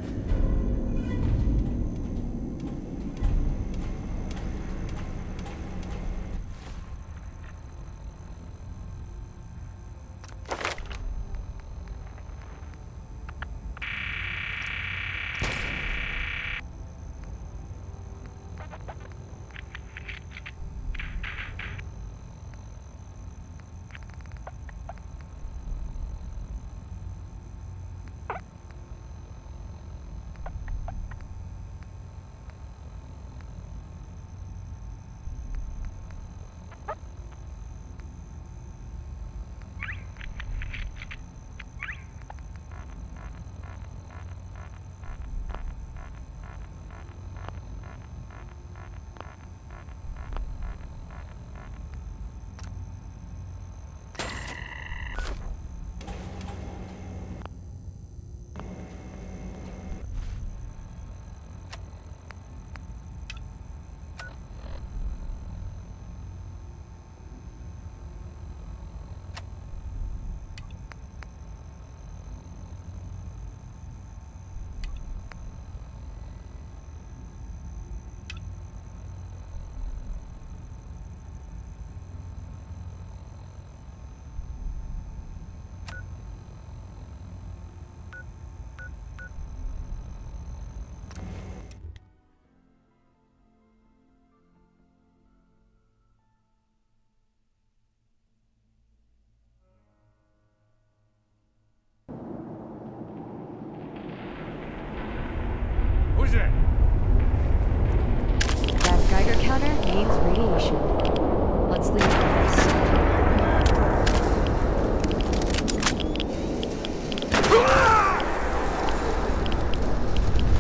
location. Let's leave first.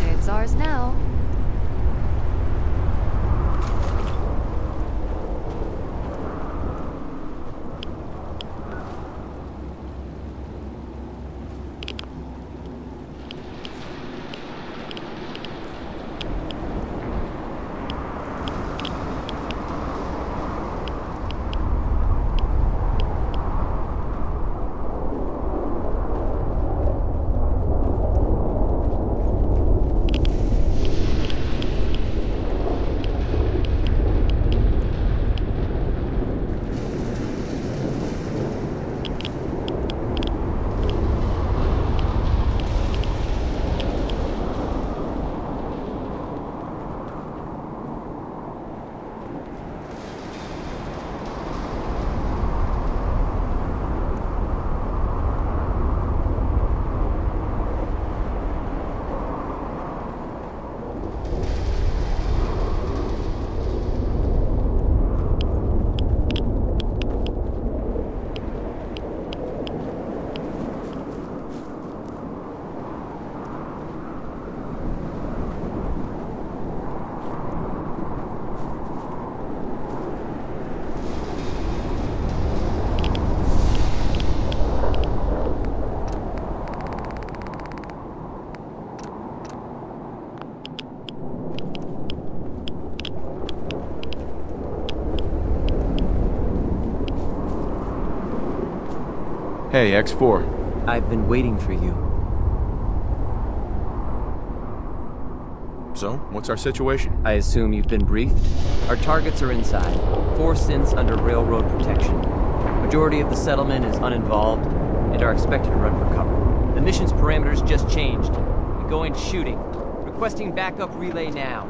It's ours now. Hey, X4. I've been waiting for you. So, what's our situation? I assume you've been briefed? Our targets are inside. 4 synths under railroad protection. Majority of the settlement is uninvolved and are expected to run for cover. The mission's parameters just changed. We go into shooting. Requesting backup relay now.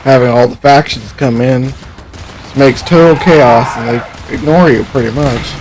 Having all the factions come in just makes total chaos, and they ignore you pretty much.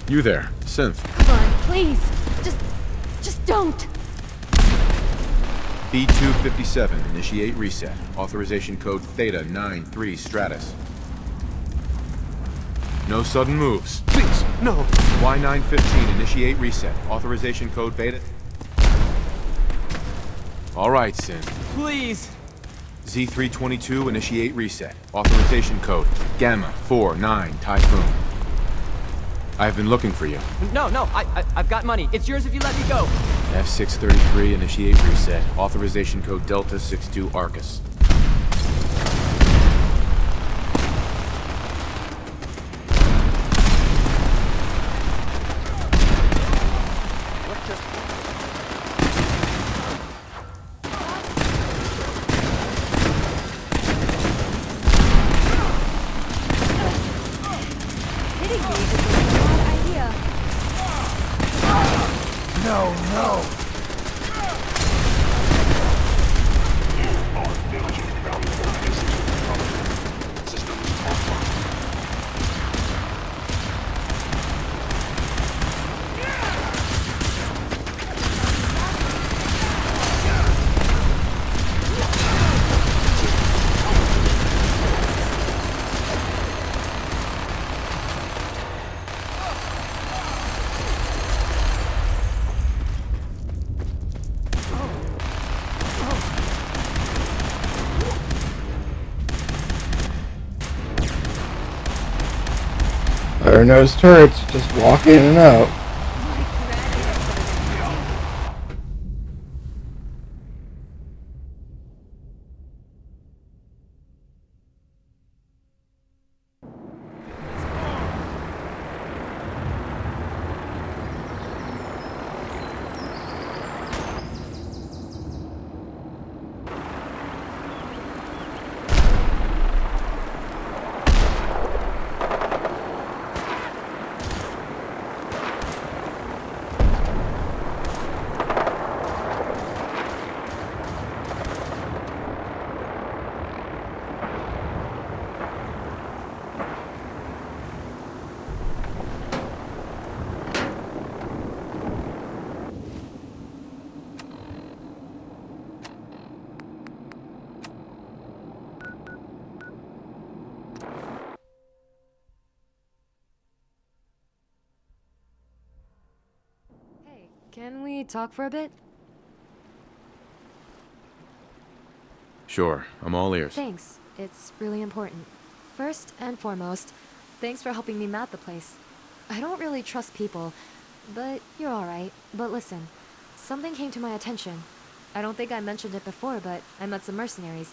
You there, Synth. Come on, please. Just don't. B257, initiate reset. Authorization code Theta 93 Stratus. No sudden moves. Please. No. Y915, initiate reset. Authorization code Beta. All right, Sin. Please. Z322, initiate reset. Authorization code Gamma 49 Typhoon. I've been looking for you. No, I've got money. It's yours if you let me go. F633, initiate reset. Authorization code Delta 62 Arcus. There are no turrets, just walk in and out. Can we talk for a bit? Sure, I'm all ears. Thanks. It's really important. First and foremost, thanks for helping me map the place. I don't really trust people, but you're alright. But listen, something came to my attention. I don't think I mentioned it before, but I met some mercenaries,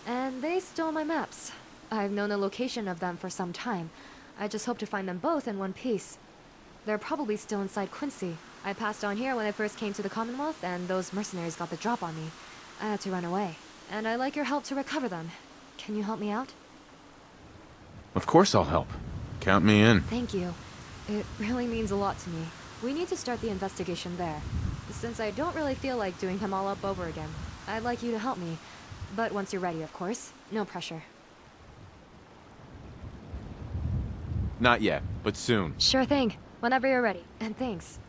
and they stole my maps. I've known the location of them for some time. I just hope to find them both in one piece. They're probably still inside Quincy. I passed on here when I first came to the Commonwealth, and those mercenaries got the drop on me. I had to run away, and I'd like your help to recover them. Can you help me out? Of course I'll help. Count me in. Thank you. It really means a lot to me. We need to start the investigation there. Since I don't really feel like doing them all up over again, I'd like you to help me. But once you're ready, of course. No pressure. Not yet, but soon. Sure thing. Whenever you're ready. And thanks.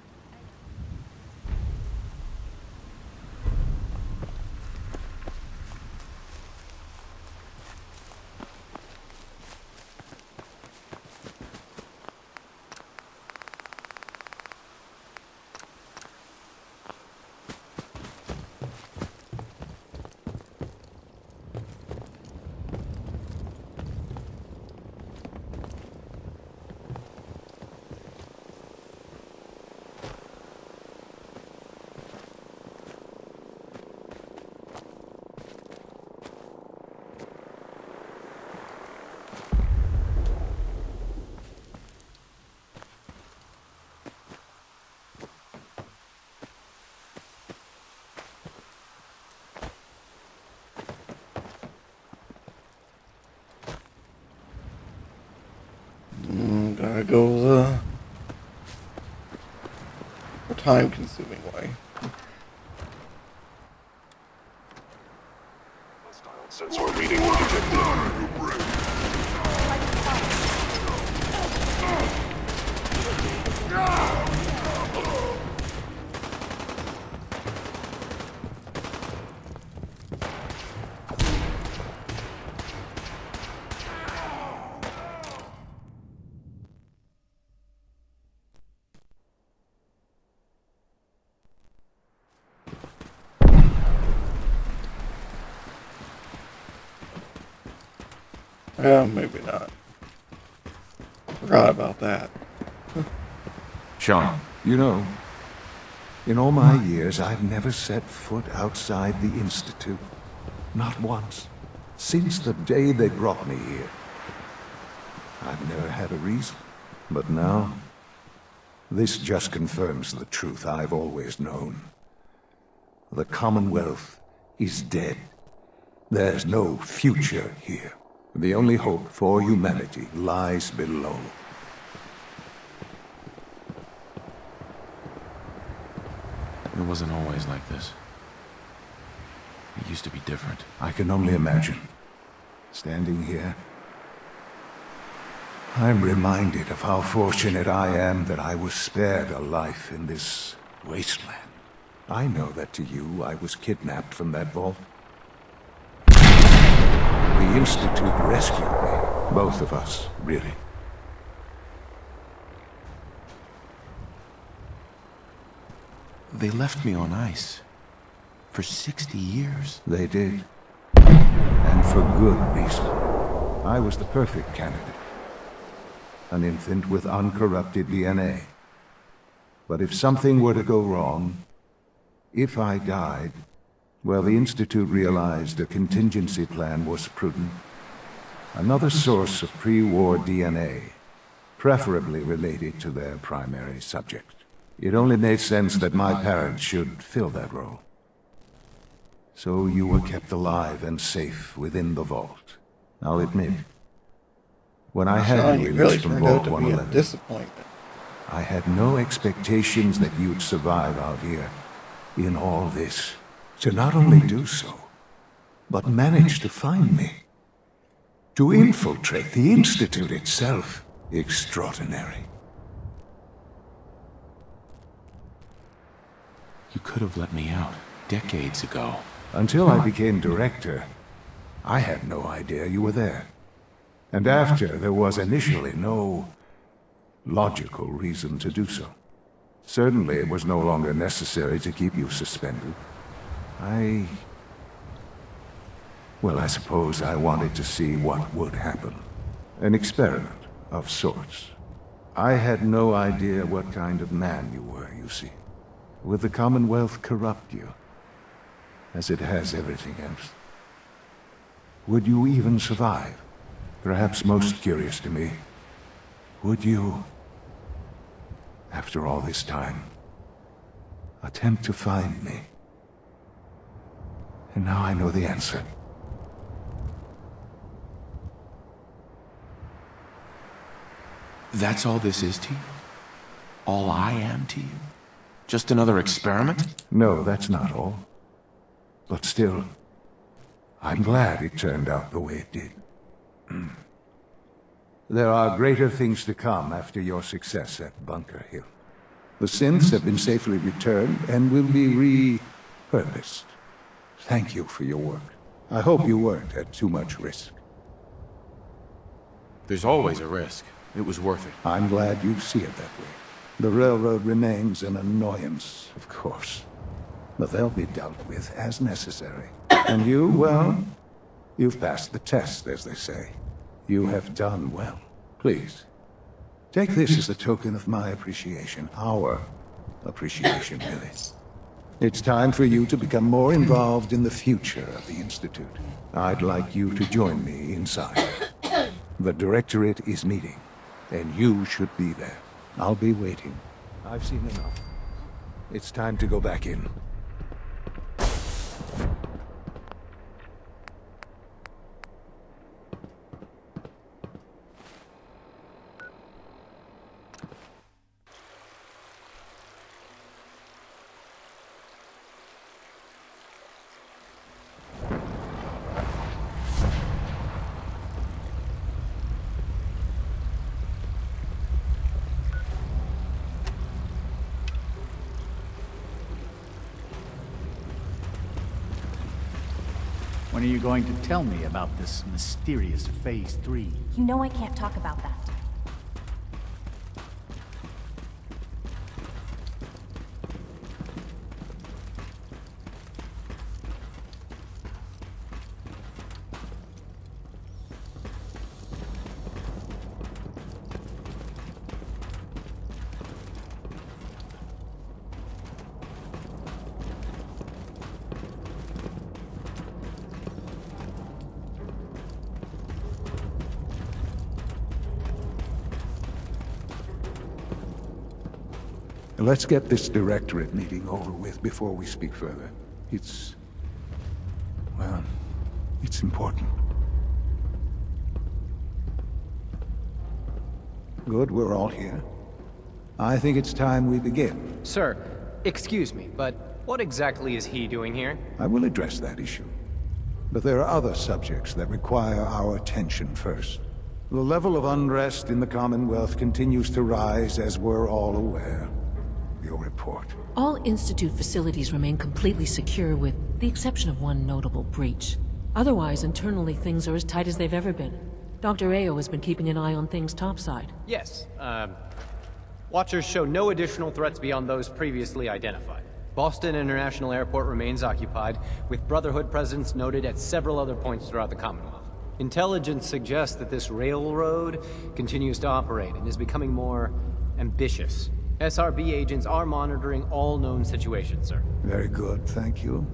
Gotta go the time-consuming way. Sensor reading detected. Well, maybe not. Forgot about that. Sean. You know, in all my years, I've never set foot outside the Institute. Not once. Since the day they brought me here. I've never had a reason. But now, this just confirms the truth I've always known. The Commonwealth is dead. There's no future here. The only hope for humanity lies below. It wasn't always like this. It used to be different. I can only imagine. Standing here, I'm reminded of how fortunate I am that I was spared a life in this wasteland. I know that to you, I was kidnapped from that vault. The Institute rescued me. Both of us, really. They left me on ice. For 60 years. They did. And for good reason. I was the perfect candidate. An infant with uncorrupted DNA. But if something were to go wrong, if I died, well, the Institute realized a contingency plan was prudent. Another source of pre-war DNA, preferably related to their primary subject. It only made sense that my parents should fill that role. So you were kept alive and safe within the vault. I'll admit, when I had you released from Vault 111, I had no expectations that you'd survive out here in all this. To not only do so, but manage to find me. To infiltrate the Institute itself. Extraordinary. You could have let me out decades ago. Until I became director, I had no idea you were there. And after, there was initially no logical reason to do so. Certainly, it was no longer necessary to keep you suspended. Well, I suppose I wanted to see what would happen. An experiment of sorts. I had no idea what kind of man you were, you see. Would the Commonwealth corrupt you, as it has everything else? Would you even survive? Perhaps most curious to me, would you, after all this time, attempt to find me? And now I know the answer. That's all this is to you? All I am to you? Just another experiment? No, that's not all. But still, I'm glad it turned out the way it did. There are greater things to come after your success at Bunker Hill. The synths have been safely returned and will be repurposed. Thank you for your work. I hope you weren't at too much risk. There's always a risk. It was worth it. I'm glad you see it that way. The railroad remains an annoyance, of course. But they'll be dealt with as necessary. And you, well, you've passed the test, as they say. You have done well. Please, take this as a token of my appreciation. Our appreciation, really. It's time for you to become more involved in the future of the Institute. I'd like you to join me inside. The Directorate is meeting, and you should be there. I'll be waiting. I've seen enough. It's time to go back in. When are you going to tell me about this mysterious Phase 3? You know I can't talk about that. Let's get this directorate meeting over with before we speak further. Well, it's important. Good, we're all here. I think it's time we begin. Sir, excuse me, but what exactly is he doing here? I will address that issue. But there are other subjects that require our attention first. The level of unrest in the Commonwealth continues to rise, as we're all aware. Your report. All Institute facilities remain completely secure with the exception of one notable breach. Otherwise, internally, things are as tight as they've ever been. Dr. Ayo has been keeping an eye on things topside. Yes, Watchers show no additional threats beyond those previously identified. Boston International Airport remains occupied, with Brotherhood presence noted at several other points throughout the Commonwealth. Intelligence suggests that this railroad continues to operate and is becoming more ambitious. SRB agents are monitoring all known situations, sir. Very good, thank you.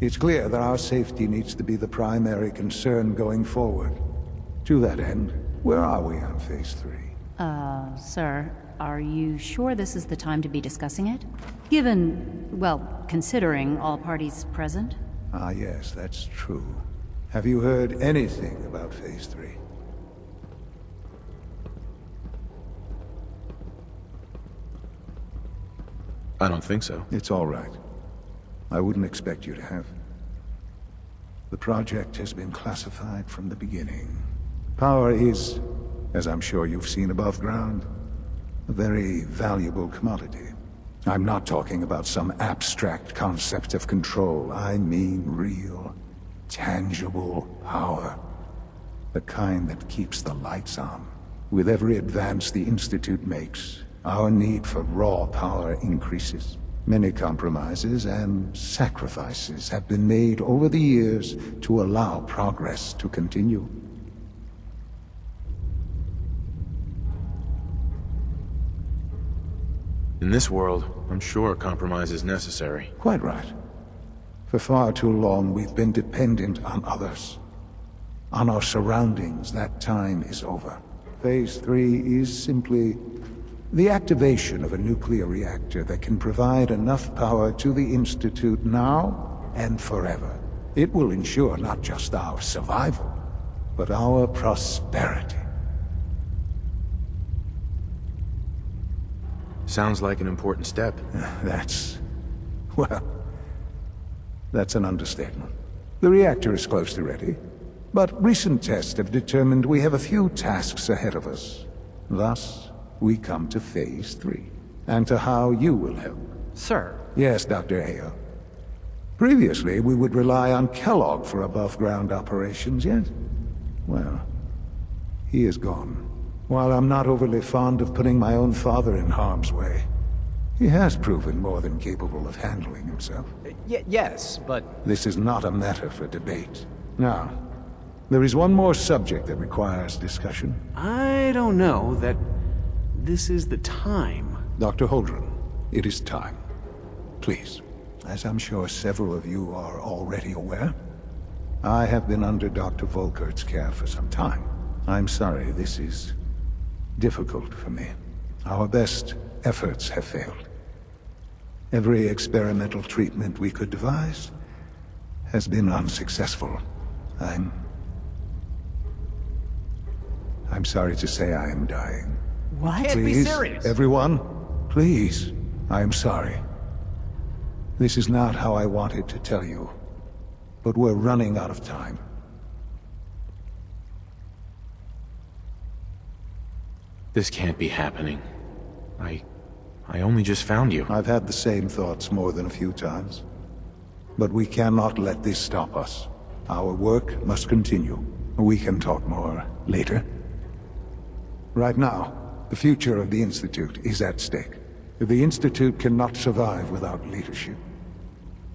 It's clear that our safety needs to be the primary concern going forward. To that end, where are we on Phase 3? Sir, are you sure this is the time to be discussing it? Given, well, considering all parties present? Ah, yes, that's true. Have you heard anything about Phase 3? I don't think so. It's all right. I wouldn't expect you to have. The project has been classified from the beginning. Power is, as I'm sure you've seen above ground, a very valuable commodity. I'm not talking about some abstract concept of control. I mean real, tangible power. The kind that keeps the lights on. With every advance the Institute makes, our need for raw power increases. Many compromises and sacrifices have been made over the years to allow progress to continue. In this world, I'm sure compromise is necessary. Quite right. For far too long, we've been dependent on others. On our surroundings. That time is over. Phase 3 is simply the activation of a nuclear reactor that can provide enough power to the Institute now and forever. It will ensure not just our survival, but our prosperity. Sounds like an important step. That's an understatement. The reactor is close to ready, but recent tests have determined we have a few tasks ahead of us. Thus, we come to Phase 3, and to how you will help. Sir? Yes, Dr. Ayo. Previously, we would rely on Kellogg for above-ground operations, yes? Well, he is gone. While I'm not overly fond of putting my own father in harm's way, he has proven more than capable of handling himself. Yes, but... This is not a matter for debate. Now, there is one more subject that requires discussion. I don't know that this is the time. Dr. Holdren, it is time. Please. As I'm sure several of you are already aware, I have been under Dr. Volkert's care for some time. I'm sorry this is difficult for me. Our best efforts have failed. Every experimental treatment we could devise has been unsuccessful. I'm sorry to say I am dying. What? Can't be Please, serious. everyone, please. I am sorry. This is not how I wanted to tell you, but we're running out of time. This can't be happening. I only just found you. I've had the same thoughts more than a few times. But we cannot let this stop us. Our work must continue. We can talk more later. Right now, the future of the Institute is at stake. The Institute cannot survive without leadership.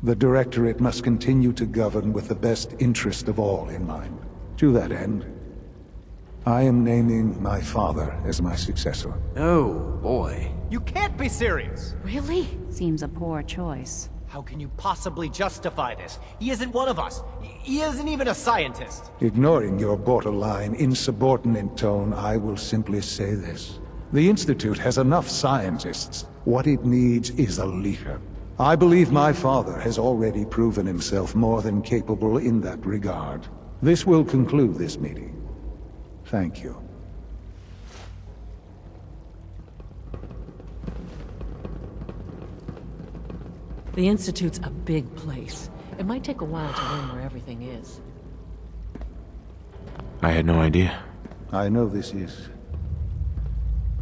The Directorate must continue to govern with the best interest of all in mind. To that end, I am naming my father as my successor. Oh, boy. You can't be serious! Really? Seems a poor choice. How can you possibly justify this? He isn't one of us. He isn't even a scientist. Ignoring your borderline, insubordinate tone, I will simply say this. The Institute has enough scientists. What it needs is a leader. I believe my father has already proven himself more than capable in that regard. This will conclude this meeting. Thank you. The Institute's a big place. It might take a while to learn where everything is. I had no idea. I know this is...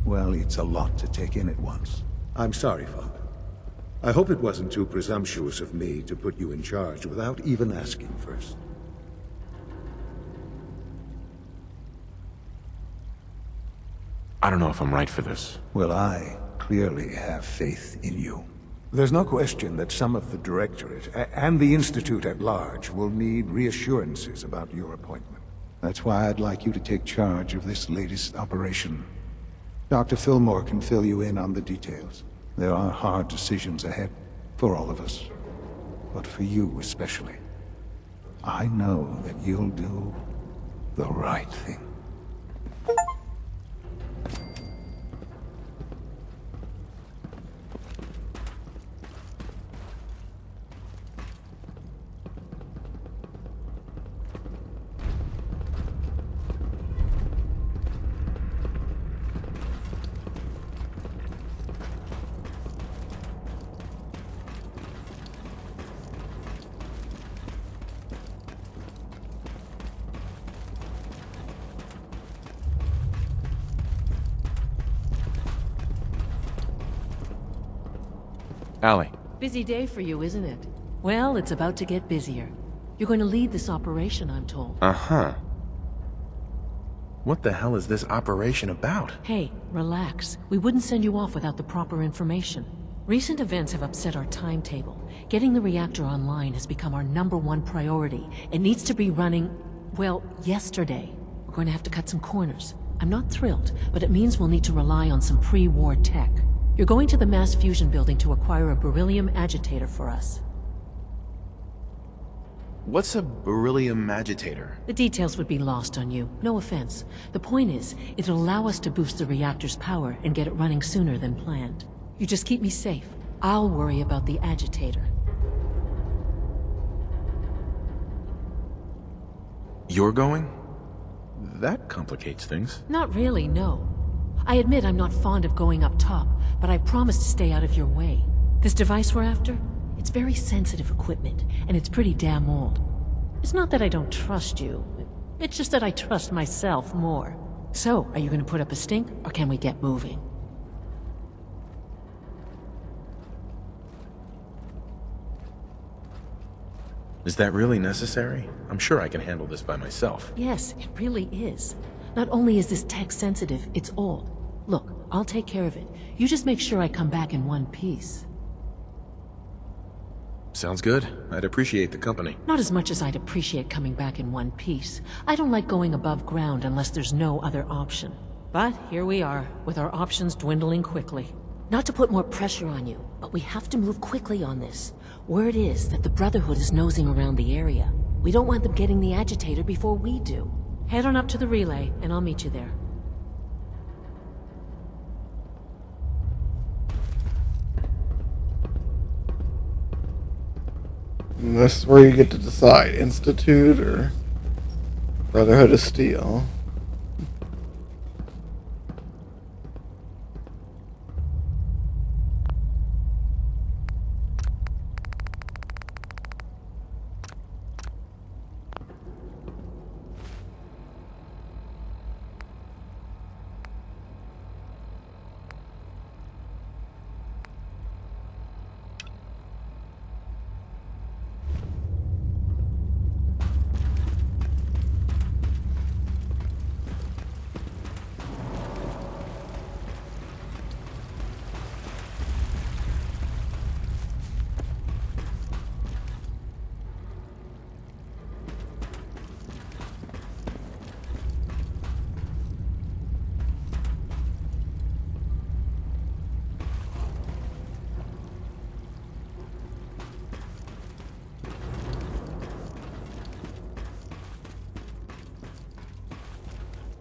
well, it's a lot to take in at once. I'm sorry, Father. I hope it wasn't too presumptuous of me to put you in charge without even asking first. I don't know if I'm right for this. Well, I clearly have faith in you. There's no question that some of the Directorate and the Institute at large will need reassurances about your appointment. That's why I'd like you to take charge of this latest operation. Dr. Fillmore can fill you in on the details. There are hard decisions ahead for all of us, but for you especially. I know that you'll do the right thing. Allie. Busy day for you, isn't it? Well, it's about to get busier. You're going to lead this operation, I'm told. Uh-huh. What the hell is this operation about? Hey, relax. We wouldn't send you off without the proper information. Recent events have upset our timetable. Getting the reactor online has become our #1 priority. It needs to be running, well, yesterday. We're going to have to cut some corners. I'm not thrilled, but it means we'll need to rely on some pre-war tech. You're going to the mass fusion building to acquire a beryllium agitator for us. What's a beryllium agitator? The details would be lost on you. No offense. The point is, it'll allow us to boost the reactor's power and get it running sooner than planned. You just keep me safe. I'll worry about the agitator. You're going? That complicates things. Not really, no. I admit I'm not fond of going up top, but I promise to stay out of your way. This device we're after? It's very sensitive equipment, and it's pretty damn old. It's not that I don't trust you. It's just that I trust myself more. So, are you gonna put up a stink, or can we get moving? Is that really necessary? I'm sure I can handle this by myself. Yes, it really is. Not only is this tech sensitive, it's old. Look, I'll take care of it. You just make sure I come back in one piece. Sounds good. I'd appreciate the company. Not as much as I'd appreciate coming back in one piece. I don't like going above ground unless there's no other option. But here we are, with our options dwindling quickly. Not to put more pressure on you, but we have to move quickly on this. Word is that the Brotherhood is nosing around the area. We don't want them getting the agitator before we do. Head on up to the relay, and I'll meet you there. And this is where you get to decide, Institute or Brotherhood of Steel.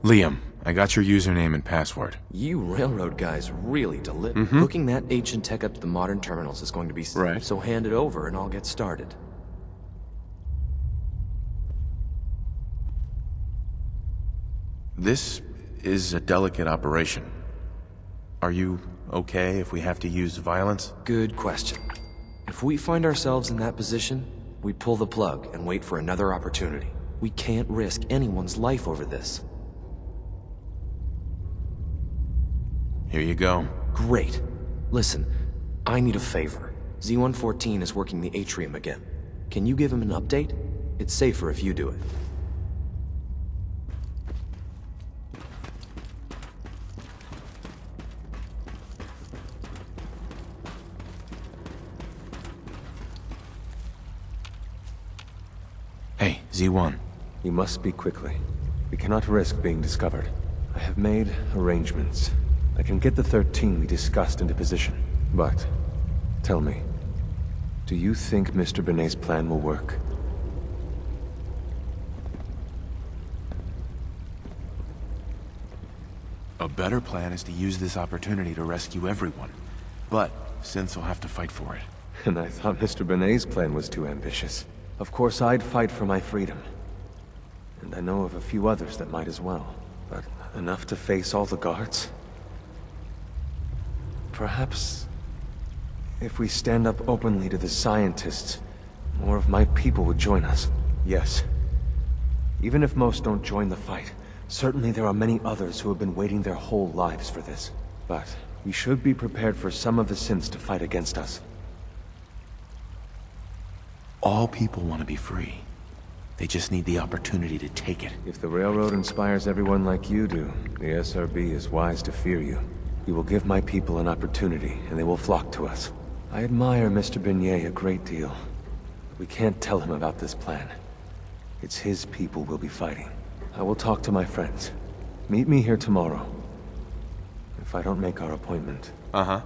Liam, I got your username and password. You railroad guys really deliver. Mm-hmm. Hooking that ancient tech up to the modern terminals is going to be... Right. So hand it over and I'll get started. This is a delicate operation. Are you okay if we have to use violence? Good question. If we find ourselves in that position, we pull the plug and wait for another opportunity. We can't risk anyone's life over this. Here you go. Great. Listen, I need a favor. Z-114 is working the atrium again. Can you give him an update? It's safer if you do it. Hey, Z1. You must speak quickly. We cannot risk being discovered. I have made arrangements. I can get the 13 we discussed into position. But, tell me, do you think Mr. Benet's plan will work? A better plan is to use this opportunity to rescue everyone. But, Synths will have to fight for it. And I thought Mr. Benet's plan was too ambitious. Of course I'd fight for my freedom. And I know of a few others that might as well. But enough to face all the guards? Perhaps... if we stand up openly to the scientists, more of my people would join us. Yes. Even if most don't join the fight, certainly there are many others who have been waiting their whole lives for this. But we should be prepared for some of the Synths to fight against us. All people want to be free. They just need the opportunity to take it. If the Railroad inspires everyone like you do, the SRB is wise to fear you. You will give my people an opportunity, and they will flock to us. I admire Mr. Benet a great deal. We can't tell him about this plan. It's his people we'll be fighting. I will talk to my friends. Meet me here tomorrow. If I don't make our appointment. Uh-huh.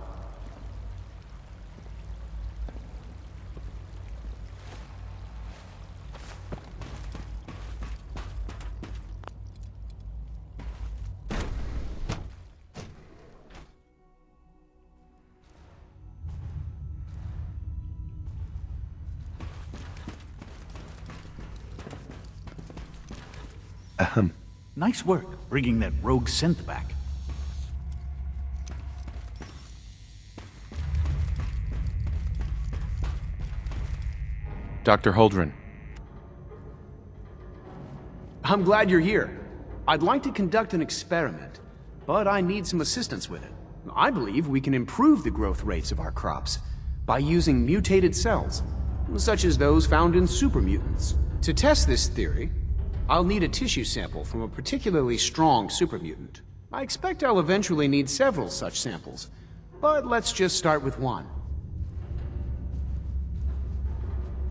Nice work, bringing that rogue synth back. Dr. Holdren. I'm glad you're here. I'd like to conduct an experiment, but I need some assistance with it. I believe we can improve the growth rates of our crops by using mutated cells, such as those found in supermutants. To test this theory, I'll need a tissue sample from a particularly strong supermutant. I expect I'll eventually need several such samples, but let's just start with one.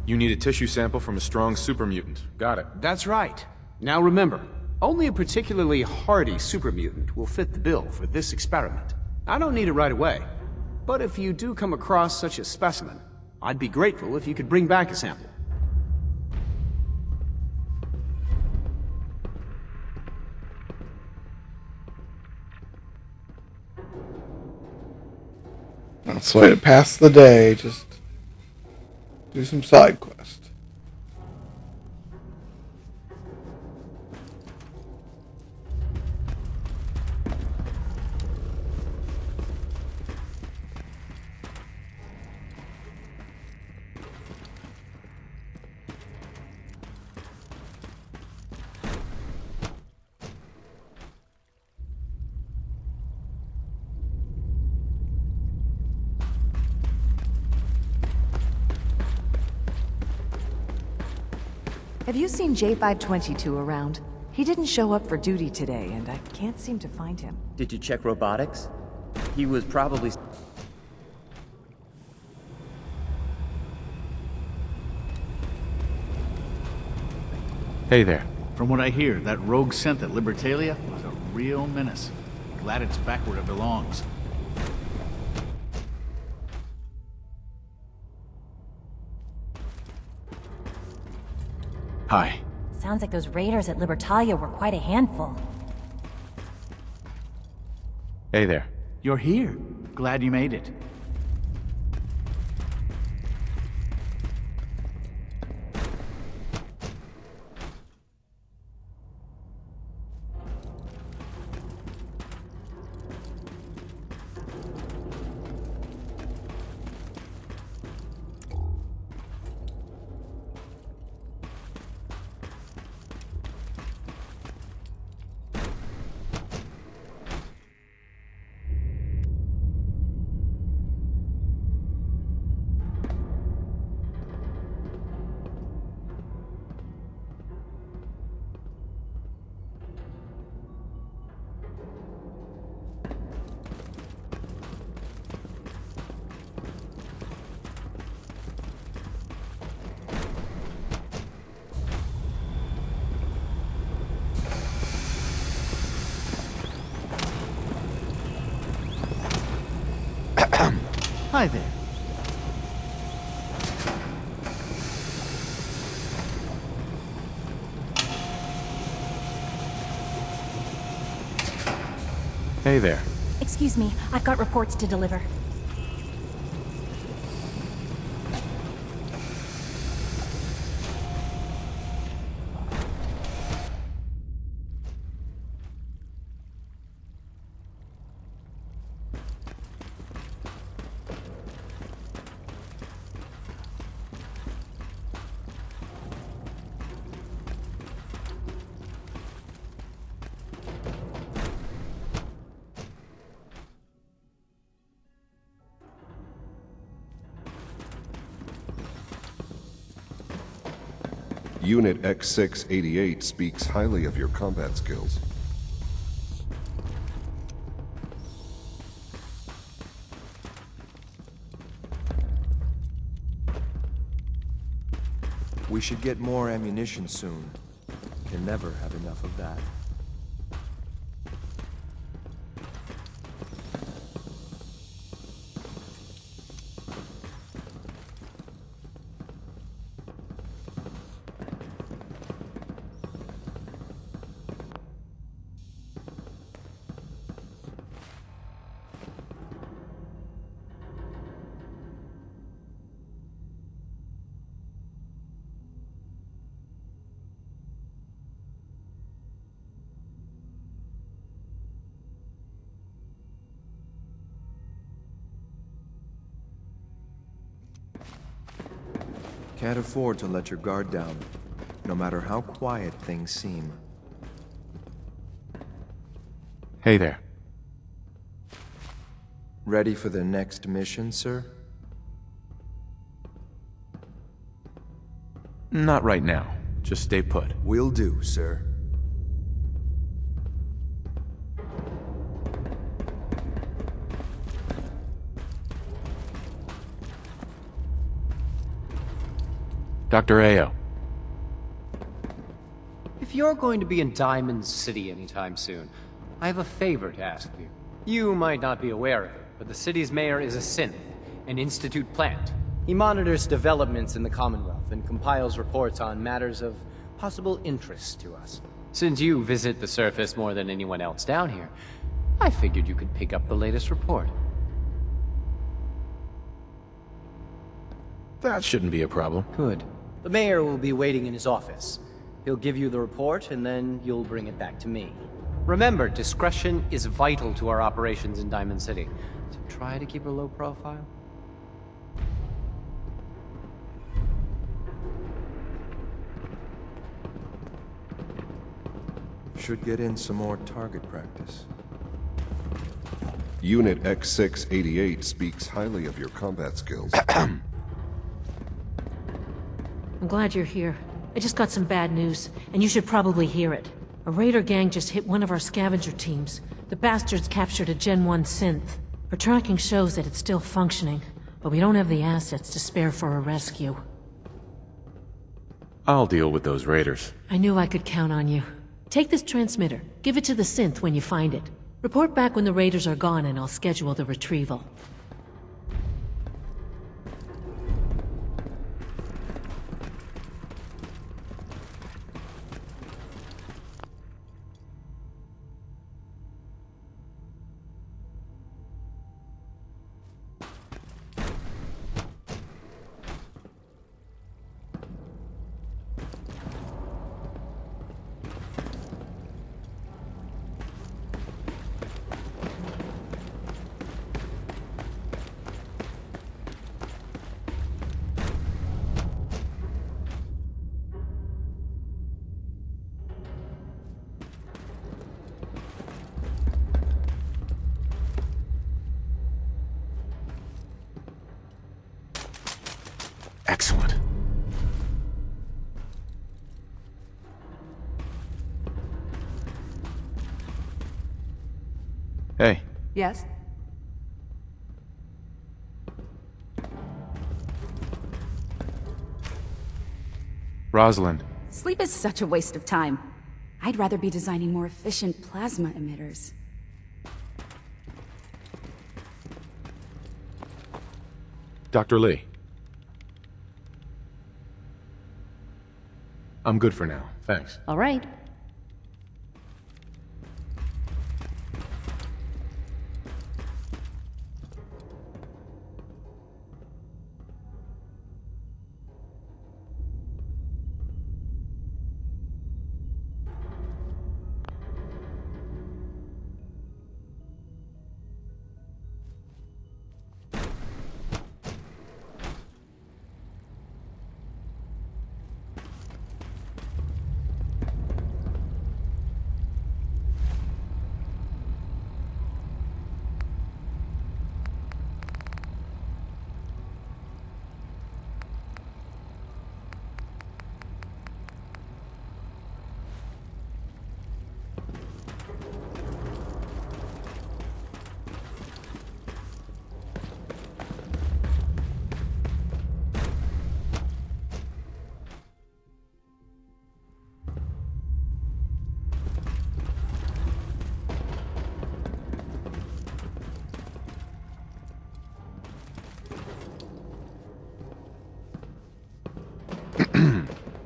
You need a tissue sample from a strong supermutant. Got it. That's right. Now remember, only a particularly hardy supermutant will fit the bill for this experiment. I don't need it right away, but if you do come across such a specimen, I'd be grateful if you could bring back a sample. That's the way to pass the day, just do some side quests. Have you seen J522 around? He didn't show up for duty today, and I can't seem to find him. Did you check robotics? He was probably... Hey there. From what I hear, that rogue synth at Libertalia was a real menace. Glad it's back where it belongs. Hi. Sounds like those raiders at Libertalia were quite a handful. Hey there. You're here. Glad you made it. Hi there. Hey there. Excuse me, I've got reports to deliver. Unit X688 speaks highly of your combat skills. We should get more ammunition soon. Can never have enough of that. Can't afford to let your guard down, no matter how quiet things seem. Hey there. Ready for the next mission, sir? Not right now. Just stay put. Will do, sir. Dr. Ayo. If you're going to be in Diamond City anytime soon, I have a favor to ask you. You might not be aware of it, but the city's mayor is a synth, an Institute plant. He monitors developments in the Commonwealth and compiles reports on matters of possible interest to us. Since you visit the surface more than anyone else down here, I figured you could pick up the latest report. That shouldn't be a problem. Good. The mayor will be waiting in his office. He'll give you the report, and then you'll bring it back to me. Remember, discretion is vital to our operations in Diamond City, so try to keep a low profile. Should get in some more target practice. Unit X688 speaks highly of your combat skills. I'm glad you're here. I just got some bad news, and you should probably hear it. A raider gang just hit one of our scavenger teams. The bastards captured a Gen 1 synth. Our tracking shows that it's still functioning, but we don't have the assets to spare for a rescue. I'll deal with those raiders. I knew I could count on you. Take this transmitter. Give it to the synth when you find it. Report back when the raiders are gone, and I'll schedule the retrieval. Excellent. Hey, Yes? Rosalind. Sleep is such a waste of time. I'd rather be designing more efficient plasma emitters. Dr. Lee. I'm good for now, thanks. All right.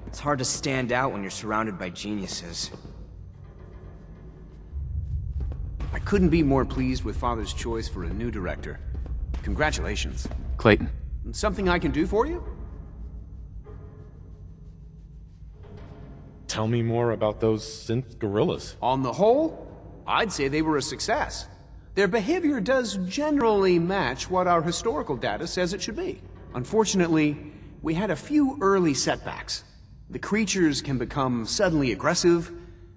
It's hard to stand out when you're surrounded by geniuses. I couldn't be more pleased with Father's choice for a new director. Congratulations. Clayton. Something I can do for you? Tell me more about those synth gorillas. On the whole, I'd say they were a success. Their behavior does generally match what our historical data says it should be. Unfortunately, we had a few early setbacks. The creatures can become suddenly aggressive,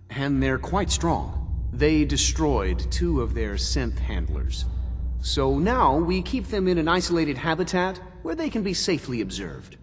and they're quite strong. They destroyed 2 of their synth handlers. So now we keep them in an isolated habitat where they can be safely observed.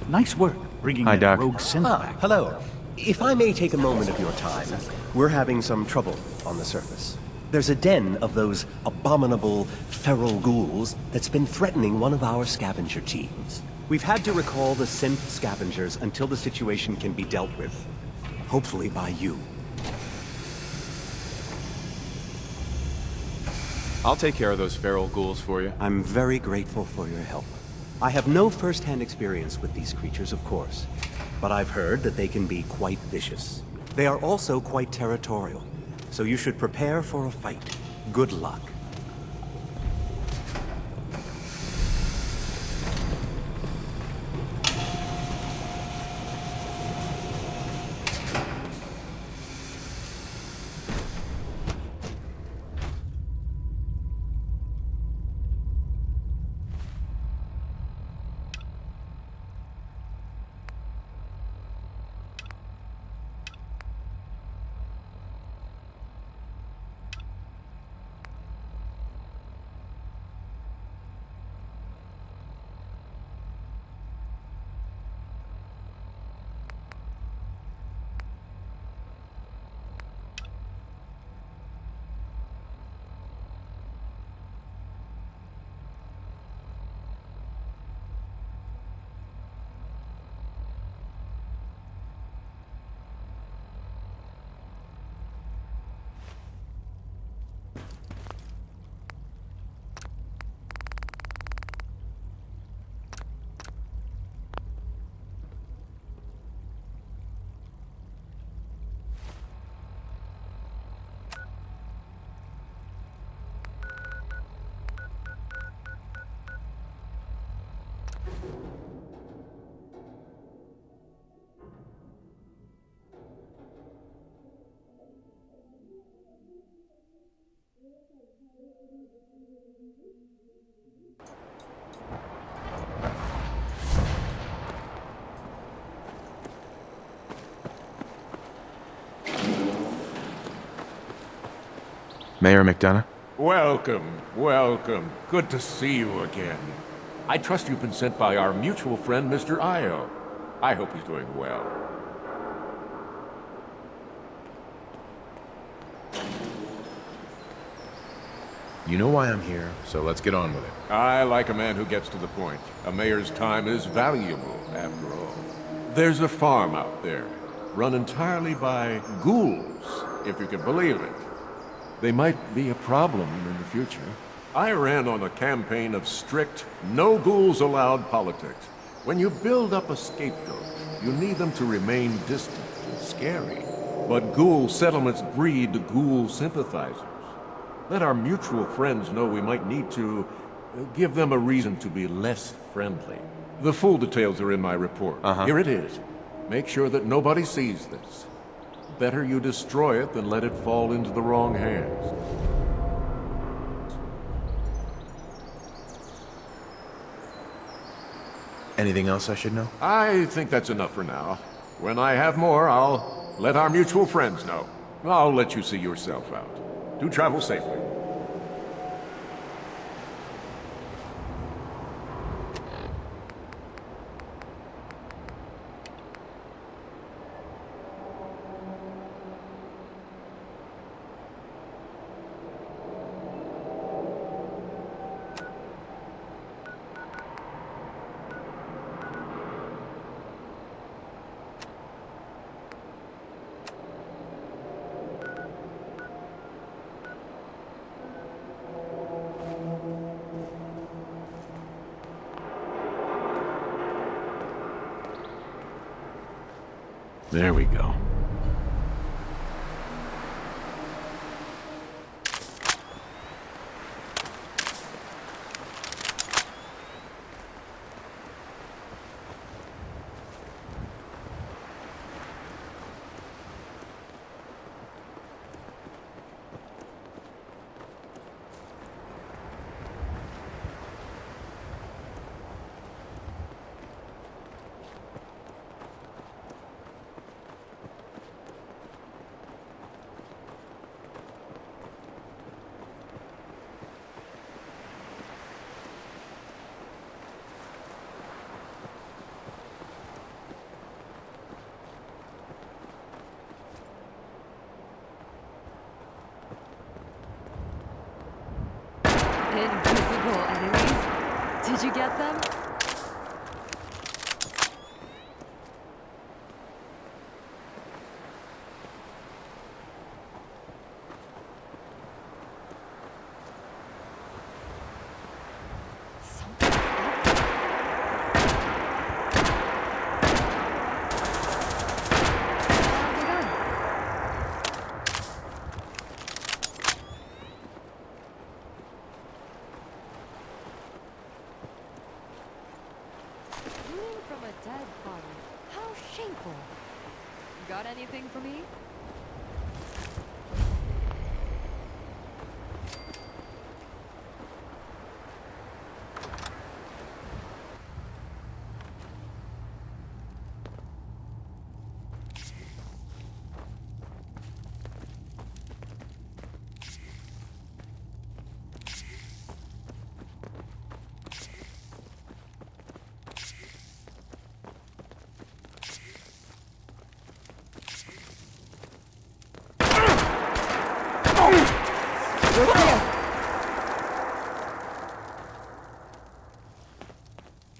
Nice work bringing Hi, that Doc. rogue synth back. Hello. If I may take a moment of your time, we're having some trouble on the surface. There's a den of those abominable feral ghouls that's been threatening one of our scavenger teams. We've had to recall the synth scavengers until the situation can be dealt with. Hopefully by you. I'll take care of those feral ghouls for you. I'm very grateful for your help. I have no first-hand experience with these creatures, of course, but I've heard that they can be quite vicious. They are also quite territorial, so you should prepare for a fight. Good luck. Mayor McDonough? Welcome, welcome. Good to see you again. I trust you've been sent by our mutual friend, Mr. Io. I hope he's doing well. You know why I'm here, so let's get on with it. I like a man who gets to the point. A mayor's time is valuable, after all. There's a farm out there, run entirely by ghouls, if you can believe it. They might be a problem in the future. I ran on a campaign of strict, no ghouls allowed politics. When you build up a scapegoat, you need them to remain distant and scary. But ghoul settlements breed ghoul sympathizers. Let our mutual friends know we might need to give them a reason to be less friendly. The full details are in my report. Here it is. Make sure that nobody sees this. Better you destroy it than let it fall into the wrong hands. Anything else I should know? I think that's enough for now. When I have more, I'll let our mutual friends know. I'll let you see yourself out. Do travel safely. There we go. Invisible enemies? Did you get them? From a dead body. How shameful. Got anything for me?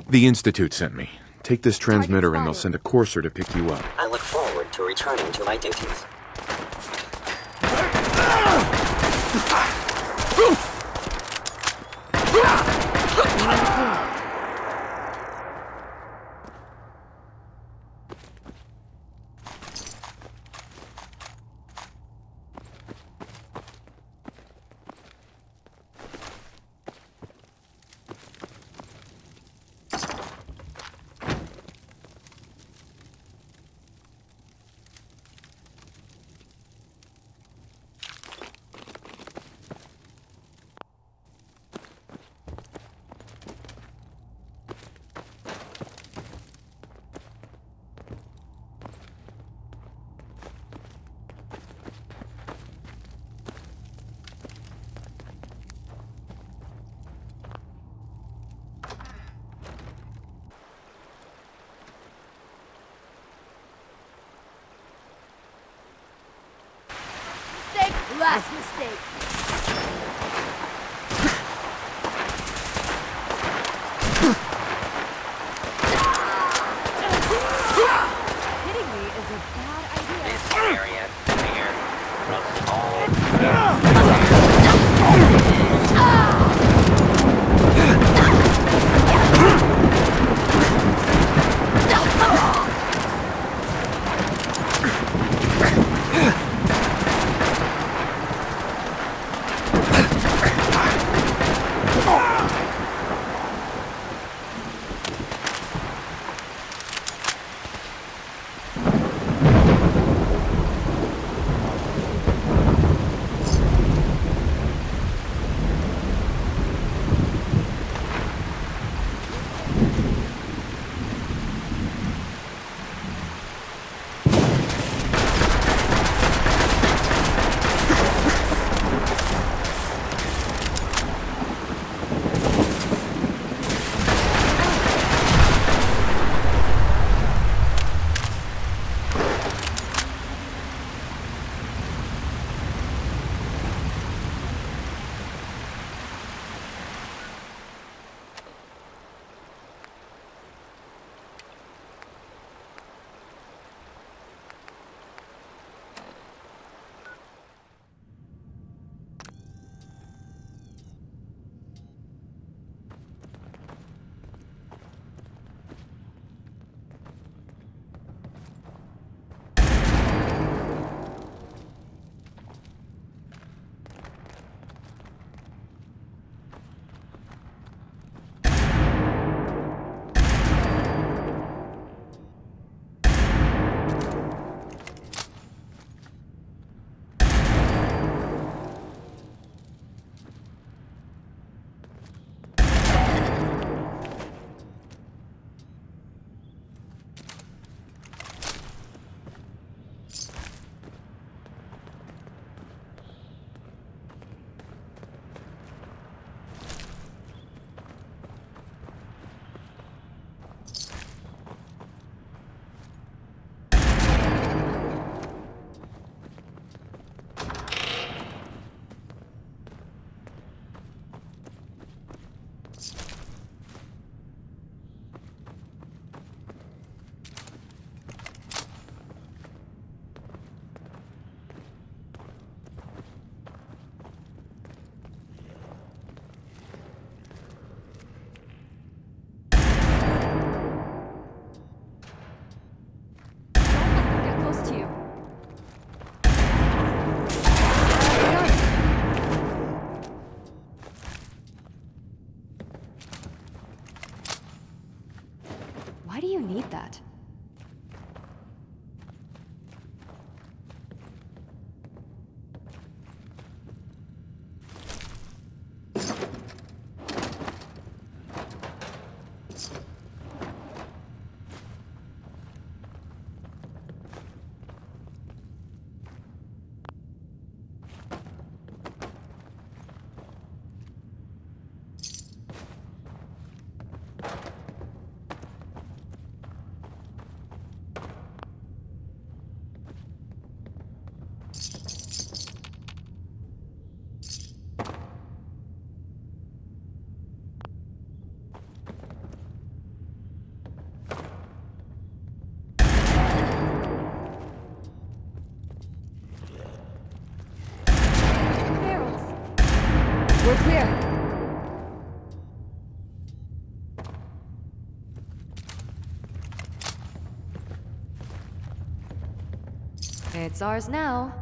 The Institute sent me. Take this transmitter and they'll send a courser to pick you up. I look forward to returning to my duties. last mistake. Hitting me is a bad idea. This area clear. Runs all. Why do you need that? We're clear. It's ours now.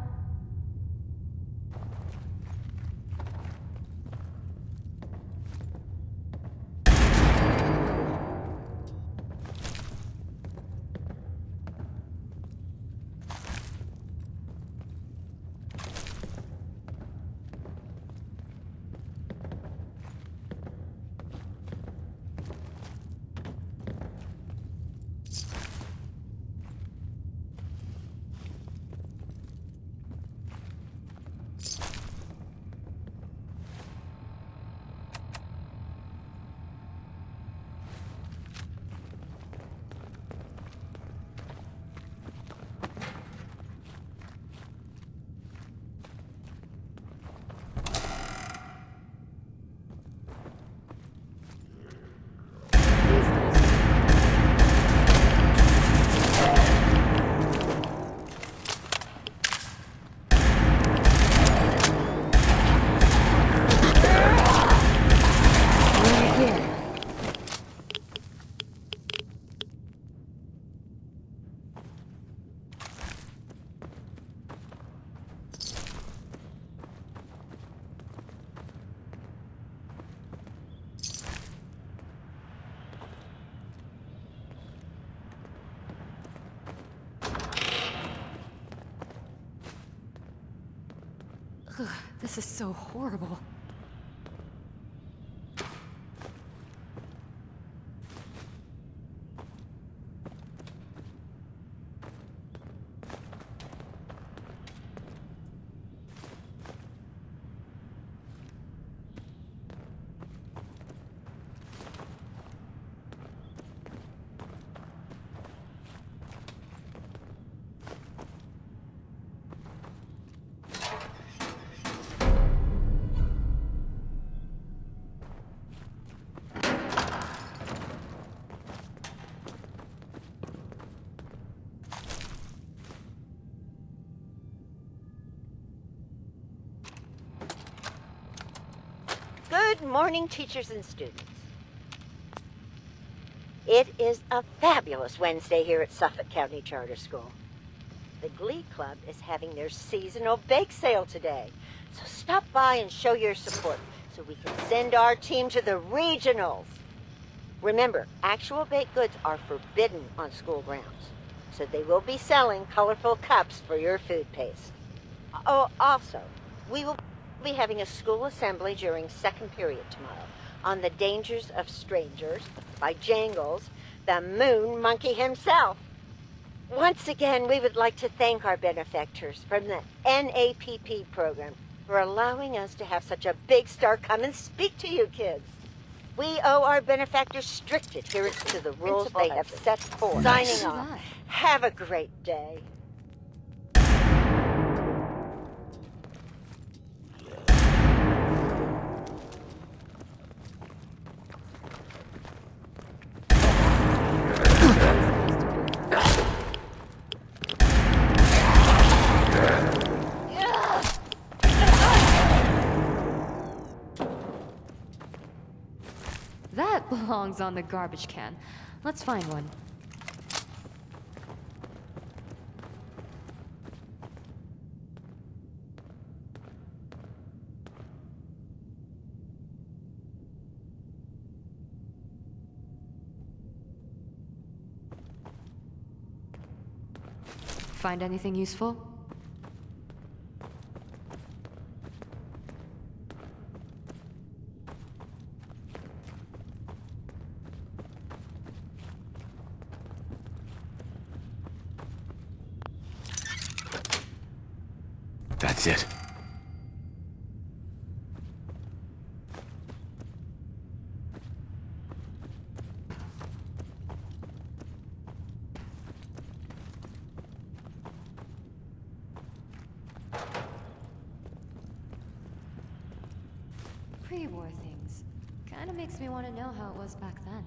Ugh, this is so horrible. Good morning, teachers and students. It is a fabulous Wednesday here at Suffolk County Charter School. The Glee Club is having their seasonal bake sale today, so stop by and show your support so we can send our team to the regionals. Remember, actual baked goods are forbidden on school grounds, so they will be selling colorful cups for your food paste. Oh, also, we will be having a school assembly during second period tomorrow on the dangers of strangers by Jangles, the moon monkey himself. Once again, we would like to thank our benefactors from the NAPP program for allowing us to have such a big star come and speak to you kids. We owe our benefactors strict adherence to the rules they have set forth. Nice. Signing off. Have a great day. That belongs on the garbage can. Let's find one. Find anything useful? That's it. Pre-war things. Kinda makes me want to know how it was back then.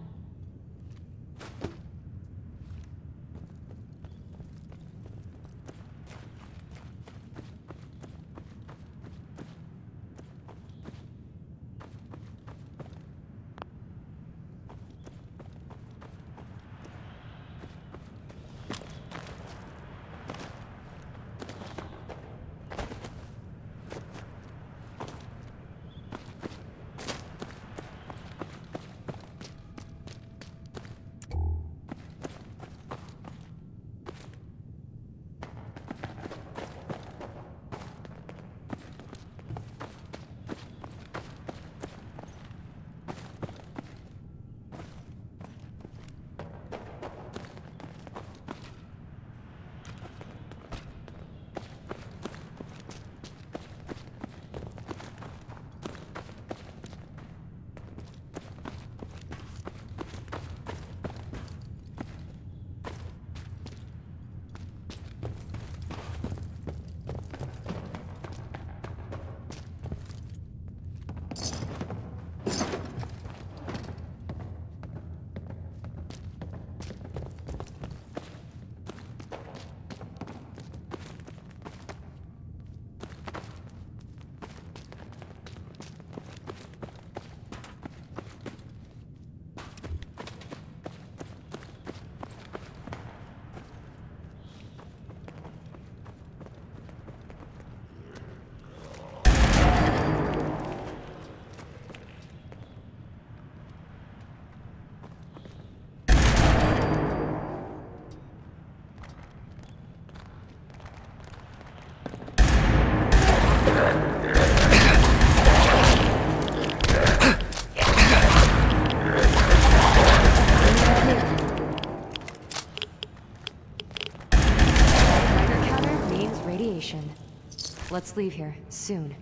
Let's leave here, soon.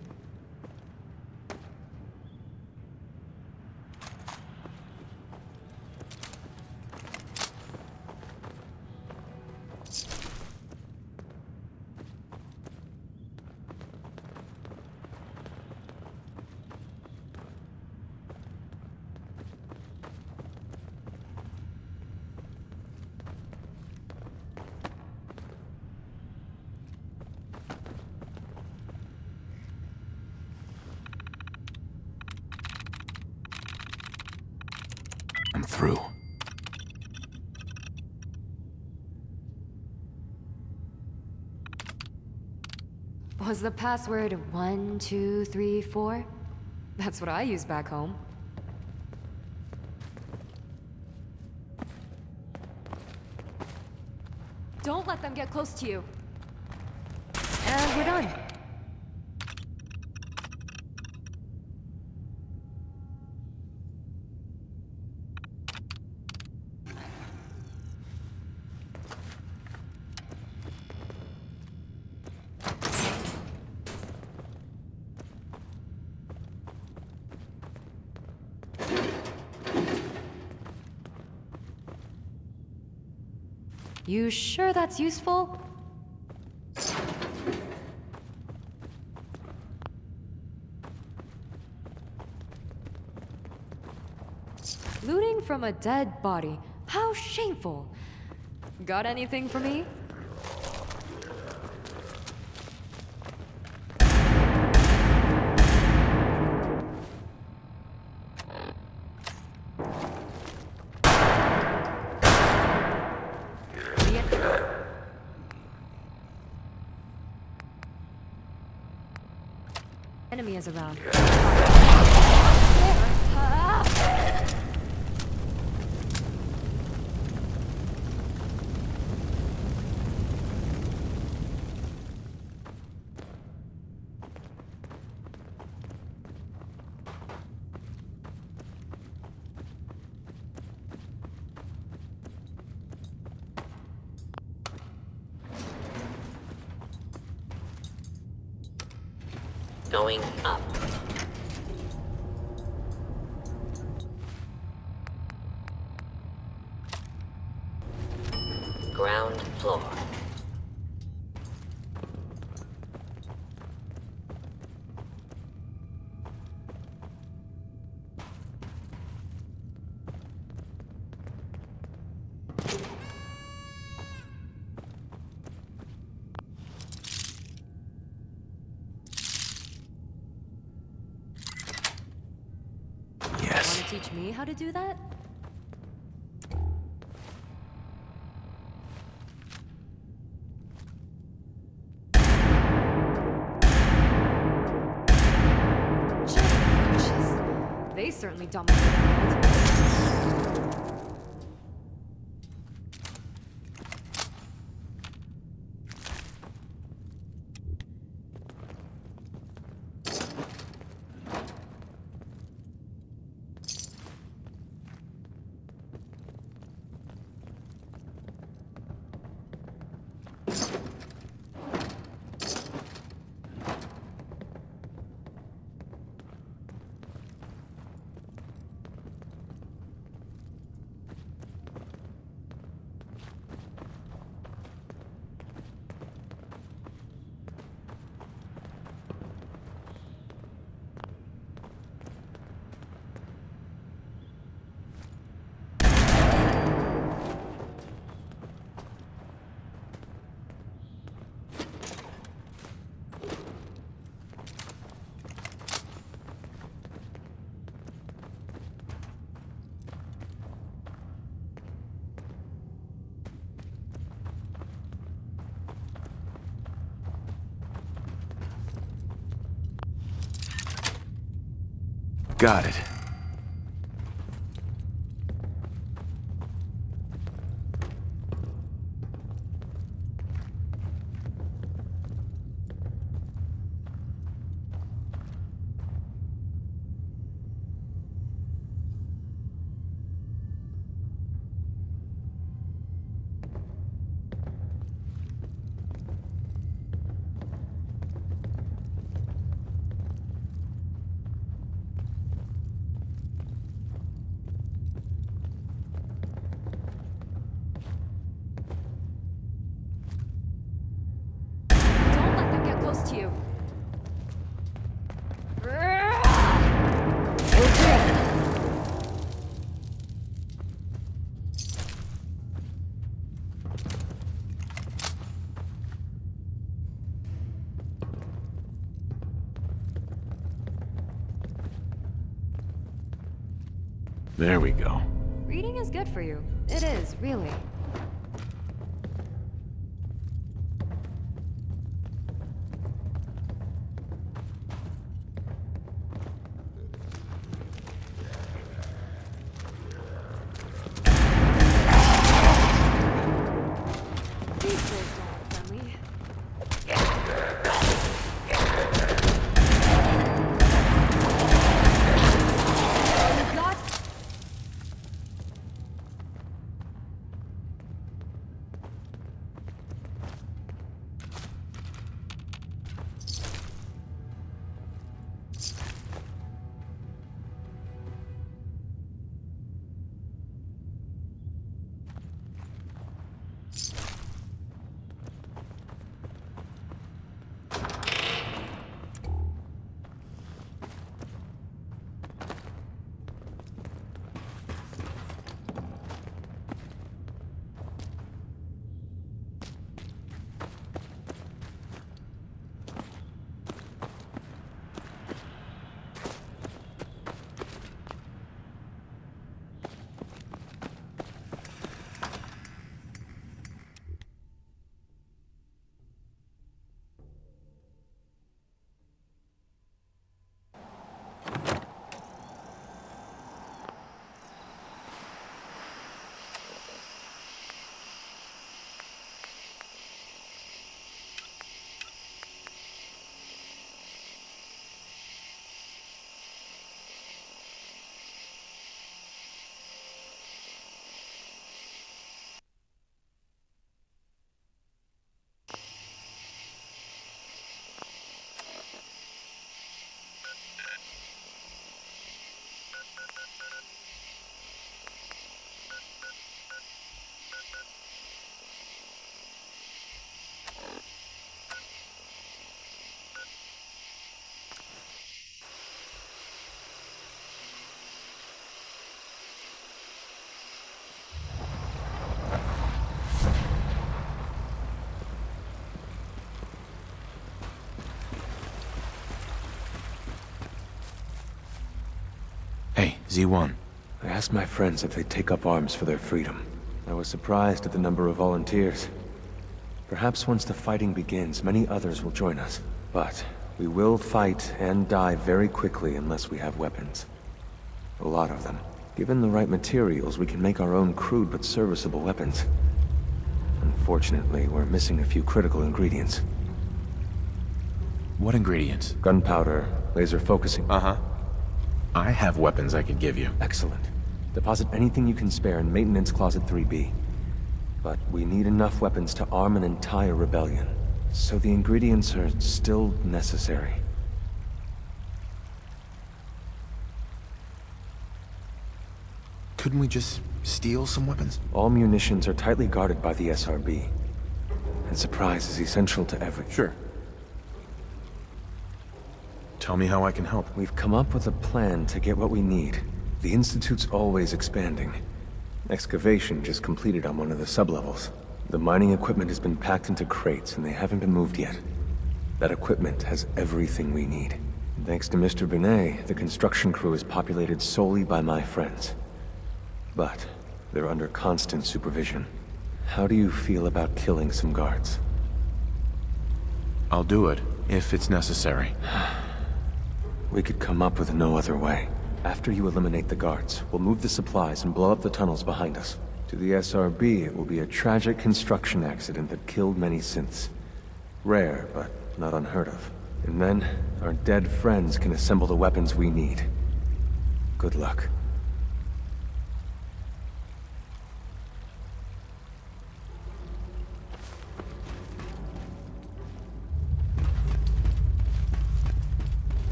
I'm through. Was the password 1234? That's what I use back home. Don't let them get close to you. And we're done. You sure that's useful? Looting from a dead body. How shameful. Got anything for me? Enemy is around. Going up. Ground floor. Want to teach me how to do that? Just they certainly dominate the world. Got it. you. There we go. Reading is good for you. It is, really. These days don't look friendly. You've got... Hey, Z1. I asked my friends if they'd take up arms for their freedom. I was surprised at the number of volunteers. Perhaps once the fighting begins, many others will join us. But we will fight and die very quickly unless we have weapons. A lot of them. Given the right materials, we can make our own crude but serviceable weapons. Unfortunately, we're missing a few critical ingredients. What ingredients? Gunpowder, laser focusing. Uh-huh. I have weapons I could give you. Excellent. Deposit anything you can spare in Maintenance Closet 3B. But we need enough weapons to arm an entire rebellion. So the ingredients are still necessary. Couldn't we just steal some weapons? All munitions are tightly guarded by the SRB. And surprise is essential to every... Sure. Tell me how I can help. We've come up with a plan to get what we need. The Institute's always expanding. Excavation just completed on one of the sublevels. The mining equipment has been packed into crates and they haven't been moved yet. That equipment has everything we need. Thanks to Mr. Binet, the construction crew is populated solely by my friends. But they're under constant supervision. How do you feel about killing some guards? I'll do it, if it's necessary. We could come up with no other way. After you eliminate the guards, we'll move the supplies and blow up the tunnels behind us. To the SRB, it will be a tragic construction accident that killed many synths. Rare, but not unheard of. And then, our dead friends can assemble the weapons we need. Good luck.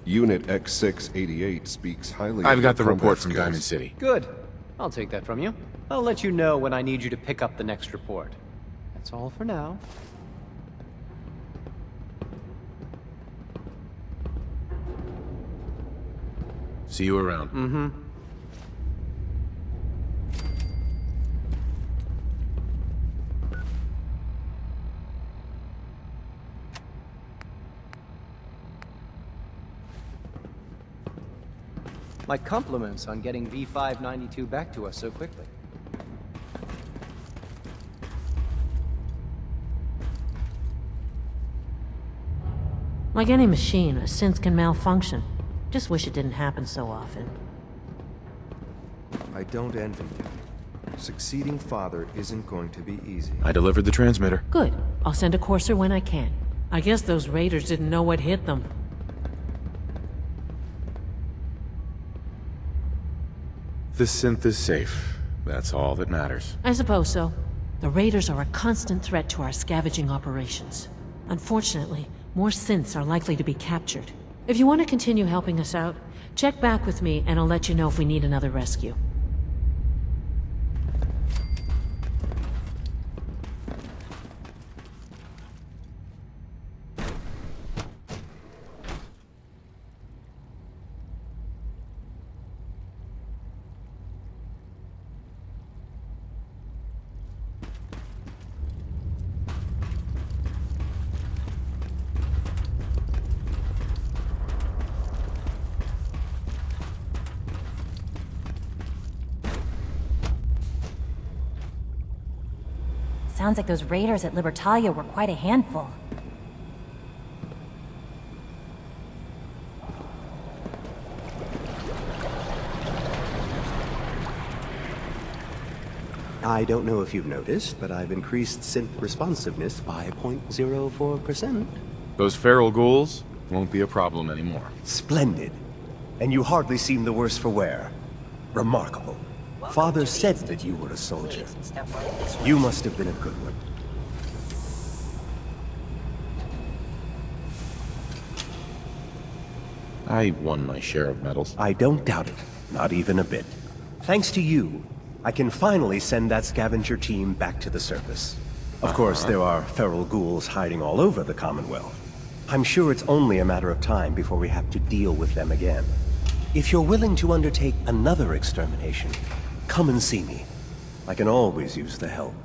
Unit X688 speaks highly I've of got the your report combat from skills. Diamond City. Good. I'll take that from you. I'll let you know when I need you to pick up the next report. That's all for now. See you around. Mm-hmm. My compliments on getting V592 back to us so quickly. Like any machine, a synth can malfunction. Just wish it didn't happen so often. I don't envy you. Succeeding father isn't going to be easy. I delivered the transmitter. Good. I'll send a courser when I can. I guess those raiders didn't know what hit them. The synth is safe. That's all that matters. I suppose so. The raiders are a constant threat to our scavenging operations. Unfortunately, more synths are likely to be captured. If you want to continue helping us out, check back with me and I'll let you know if we need another rescue. Sounds like those raiders at Libertalia were quite a handful. I don't know if you've noticed, but I've increased synth responsiveness by 0.04%. Those feral ghouls won't be a problem anymore. Splendid. And you hardly seem the worse for wear. Remarkable. Father said that you were a soldier. You must have been a good one. I won my share of medals. I don't doubt it. Not even a bit. Thanks to you, I can finally send that scavenger team back to the surface. Of course, there are feral ghouls hiding all over the Commonwealth. I'm sure it's only a matter of time before we have to deal with them again. If you're willing to undertake another extermination, come and see me. I can always use the help.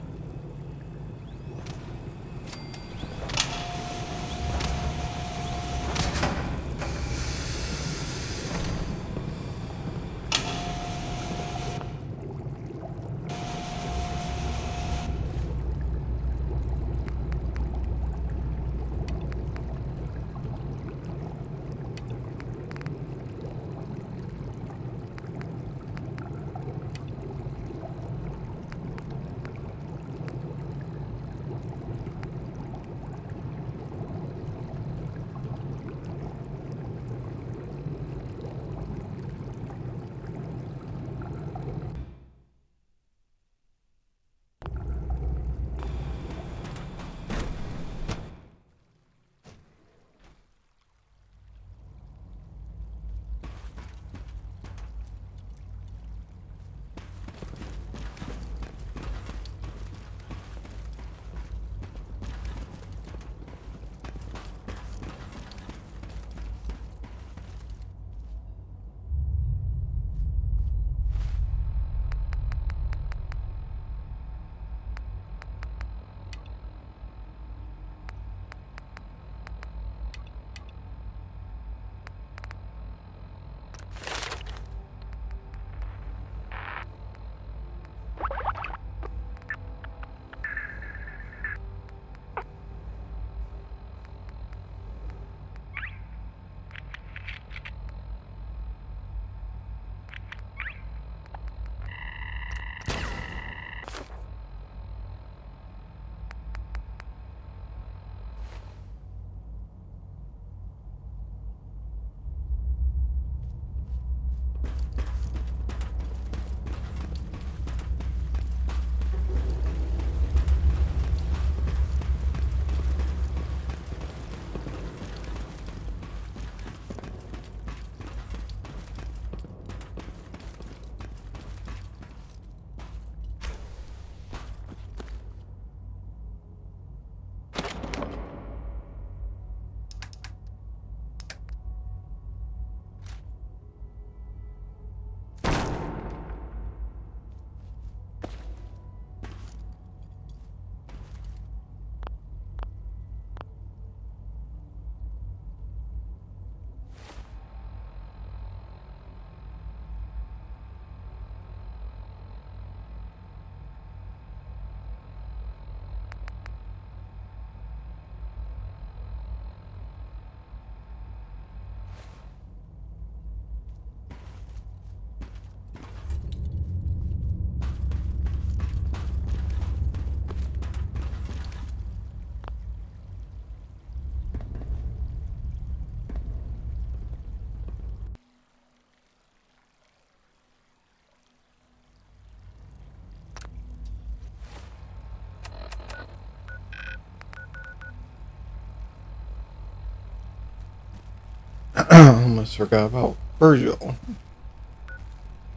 Almost forgot about Virgil.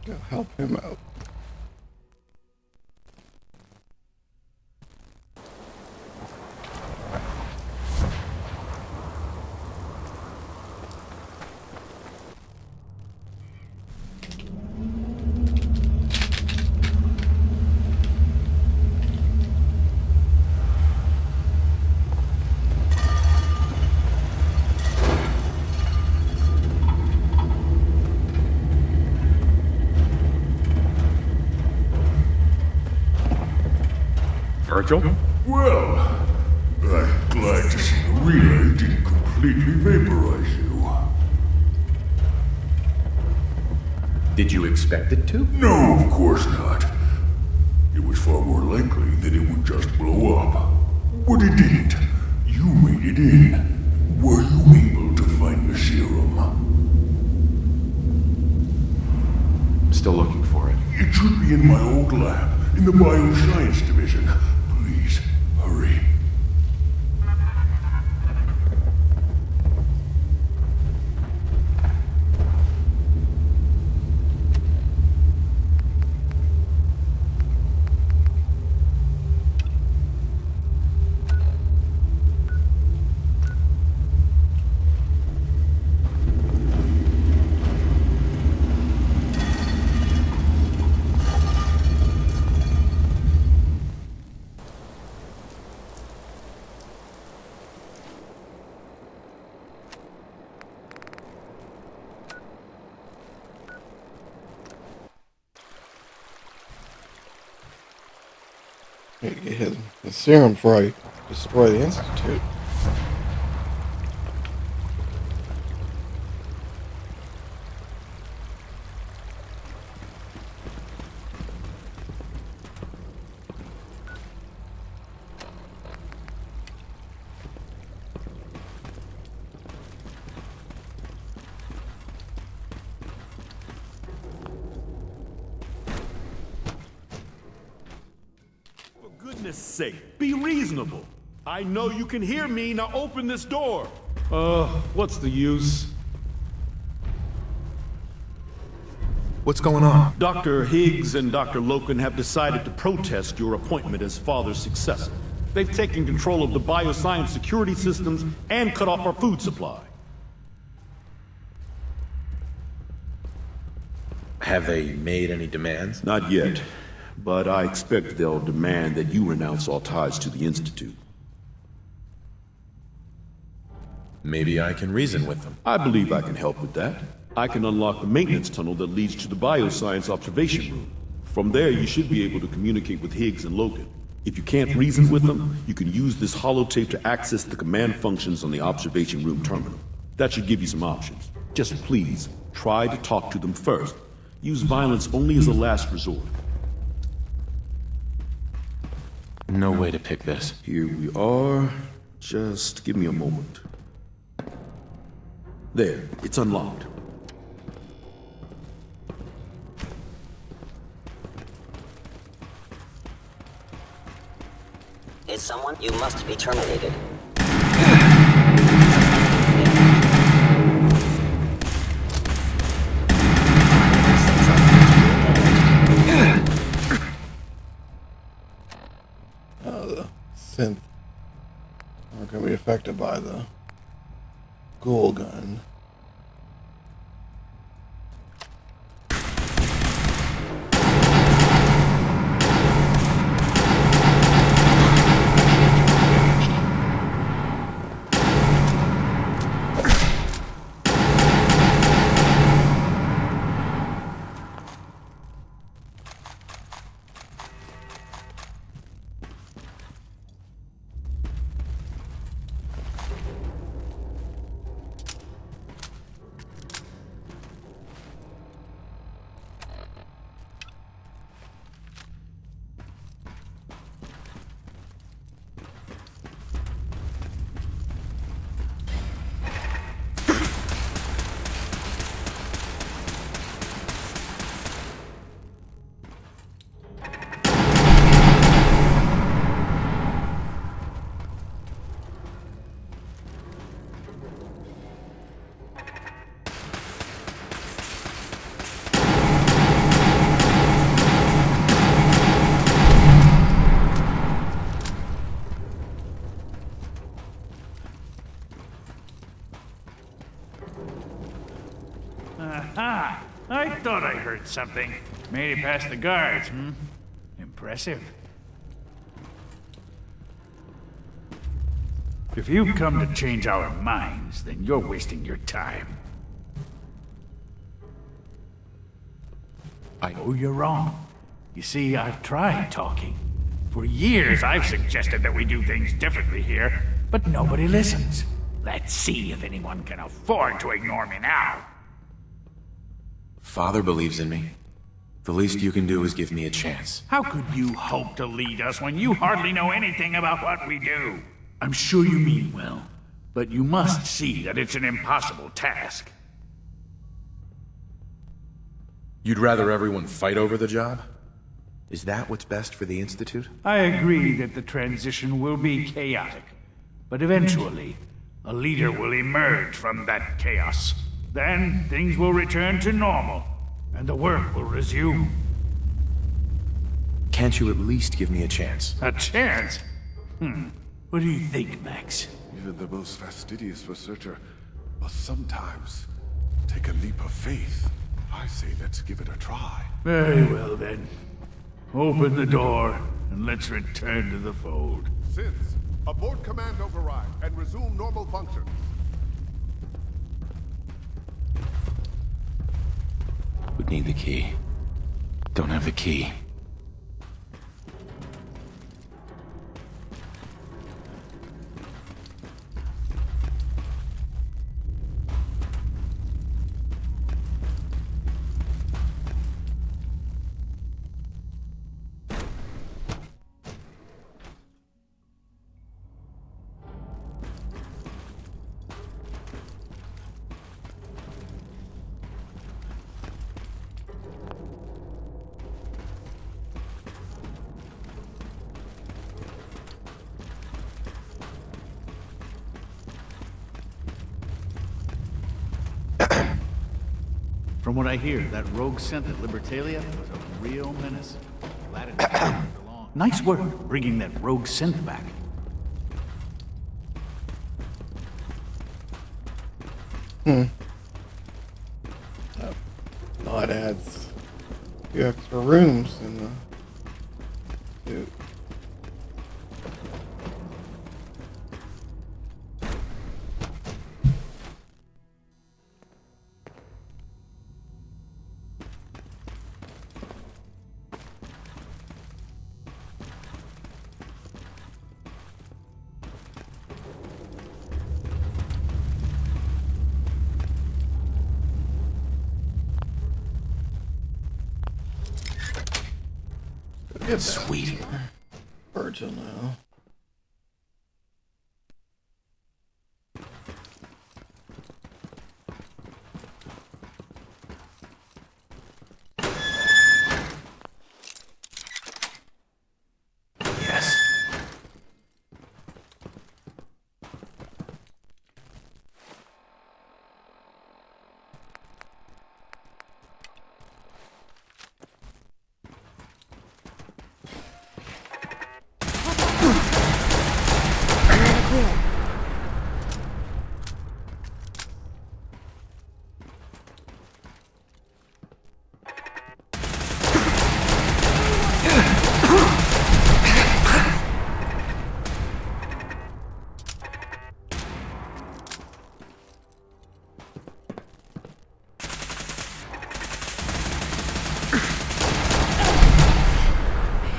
Gotta help him out. Virgil? Well, I'm glad to see the relay didn't completely vaporize you. Did you expect it to? No, of course not. It was far more likely that it would just blow up. But it didn't. You made it in. Were you able to find the serum? Still looking for it. It should be in my old lab, in the bioscience division. Please, hurry. Need to get his serum before I destroy the Institute. Goodness sake, be reasonable. I know you can hear me, now open this door. What's the use? What's going on? Dr. Higgs and Dr. Loken have decided to protest your appointment as father's successor. They've taken control of the bioscience security systems and cut off our food supply. Have they made any demands? Not yet, but I expect they'll demand that you renounce all ties to the Institute. Maybe I can reason with them. I believe I can help with that. I can unlock the maintenance tunnel that leads to the bioscience observation room. From there, you should be able to communicate with Higgs and Logan. If you can't reason with them, you can use this holotape to access the command functions on the observation room terminal. That should give you some options. Just please, try to talk to them first. Use violence only as a last resort. No way to pick this. Here we are. Just give me a moment. There, it's unlocked. Is someone? You must be terminated. The synth aren't going to be affected by the ghoul gun. Aha! I thought I heard something. Made it past the guards, Impressive. If you've come to change our minds, then you're wasting your time. Oh, you're wrong. You see, I've tried talking. For years, I've suggested that we do things differently here, but nobody listens. Let's see if anyone can afford to ignore me now. Father believes in me. The least you can do is give me a chance. How could you hope to lead us when you hardly know anything about what we do? I'm sure you mean well, but you must see that it's an impossible task. You'd rather everyone fight over the job? Is that what's best for the Institute? I agree that the transition will be chaotic, but eventually, a leader will emerge from that chaos. Then, things will return to normal, and the work will resume. Can't you at least give me a chance? A chance? What do you think, Max? Even the most fastidious researcher must sometimes take a leap of faith. I say let's give it a try. Very well, then. Open the door, and let's return to the fold. Synths, abort command override and resume normal functions. Would need the key. Don't have the key. From what I hear, that rogue synth at Libertalia was a real menace. Glad it didn't last for long. Nice work bringing that rogue synth back. Oh, it adds a few extra rooms in the suit. Sweet. Virgil now. Yes.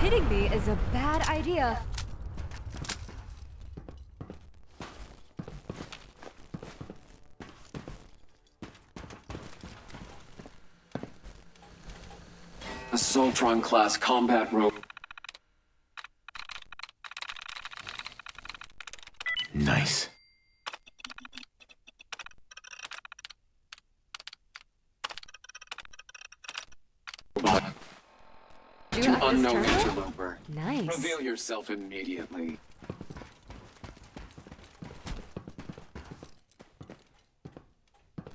Hitting me is a bad idea. A Soltron-class combat robot. Nice. To unknown interloper. Nice. Reveal yourself immediately.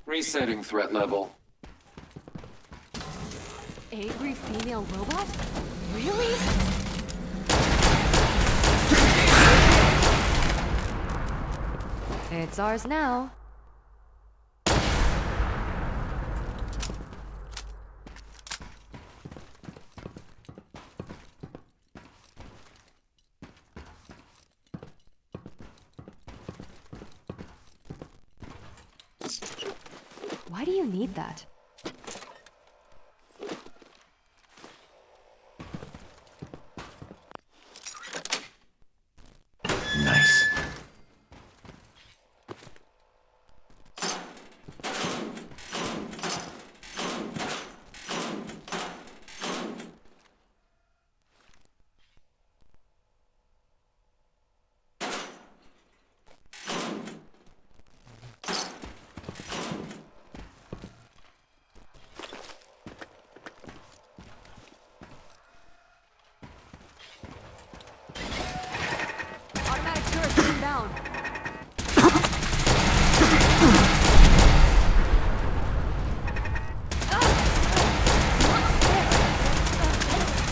Resetting threat level. Angry female robot? Really? It's ours now. Why do you need that? Nice. Automatic turret inbound.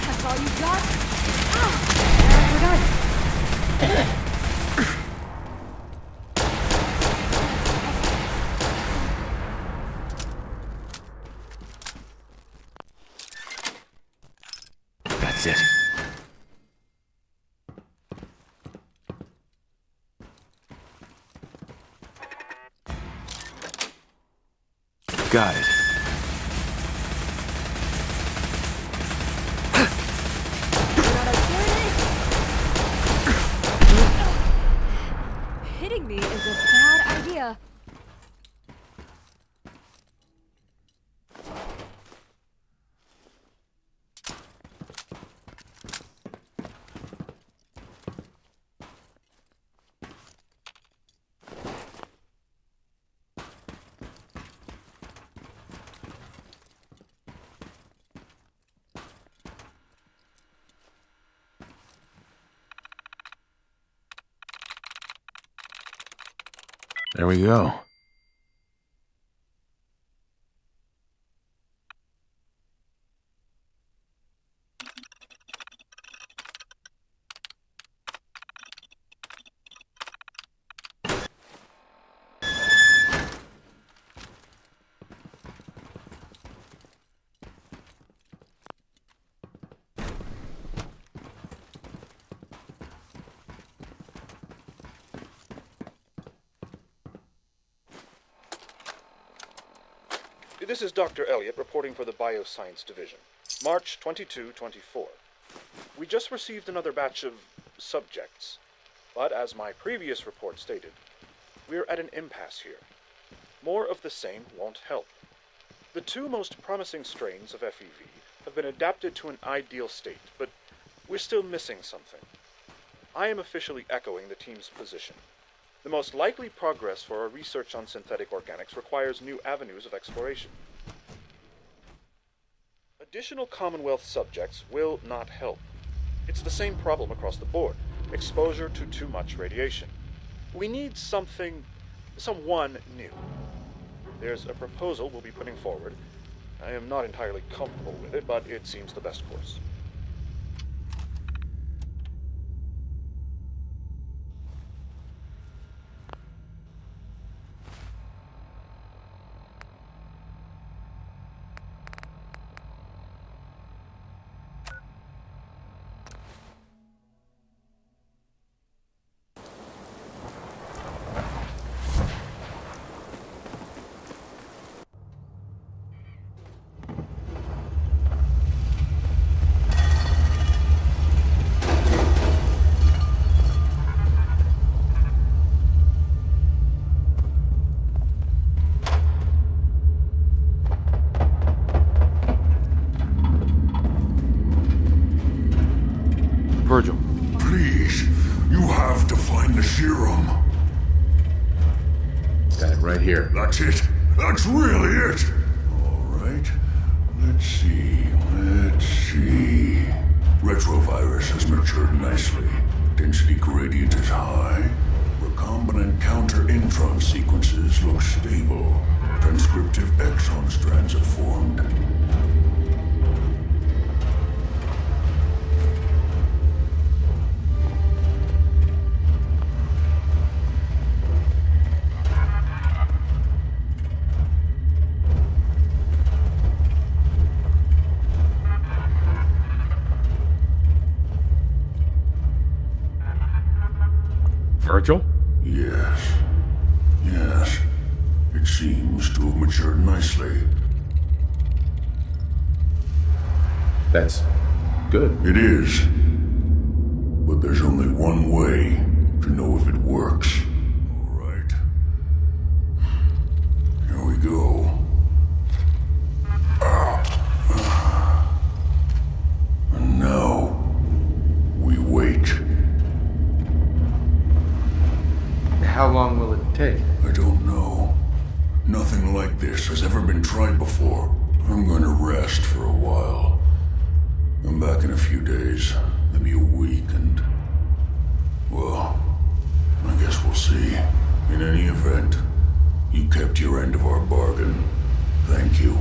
That's all you got? We're done. That's it. Got it. Hitting me is a bad idea. There we go. This is Dr. Elliott reporting for the Bioscience Division. March 22-24. We just received another batch of subjects, but as my previous report stated, we're at an impasse here. More of the same won't help. The two most promising strains of FEV have been adapted to an ideal state, but we're still missing something. I am officially echoing the team's position. The most likely progress for our research on synthetic organics requires new avenues of exploration. Additional Commonwealth subjects will not help. It's the same problem across the board. Exposure to too much radiation. We need someone new. There's a proposal we'll be putting forward. I am not entirely comfortable with it, but it seems the best course. Virgil. Please, you have to find the serum. Got it right here. That's it. That's really it. All right. Let's see. Retrovirus has matured nicely. Density gradient is high. Recombinant counter-intron sequences look stable. Transcriptive exon strands have formed. Virgil? Yes. It's seems to have matured nicely. That's good. It is. But there's only one way to know if it works. Alright. Here we go. And now, we wait. How long will it take? I don't know. Nothing like this has ever been tried before. I'm going to rest for a while. I'm back in a few days, maybe a week, and... well, I guess we'll see. In any event, you kept your end of our bargain. Thank you.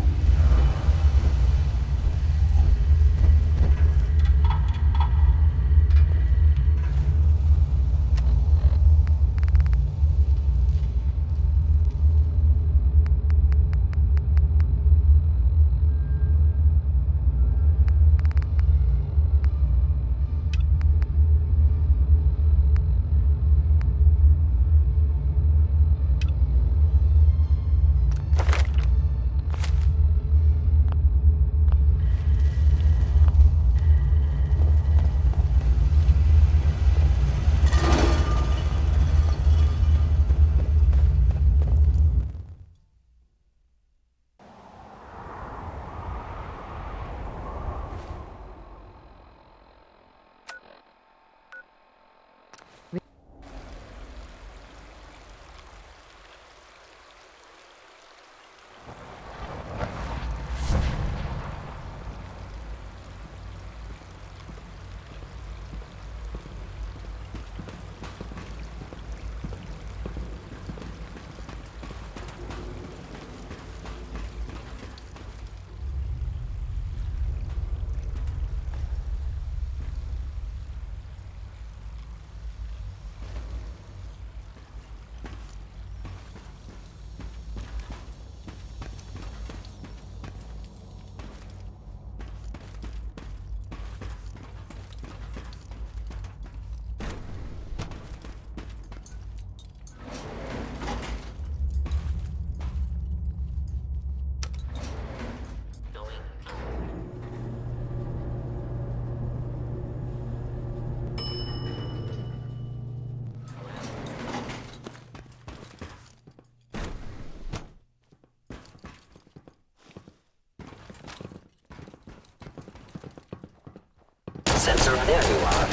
Sensor, there you are.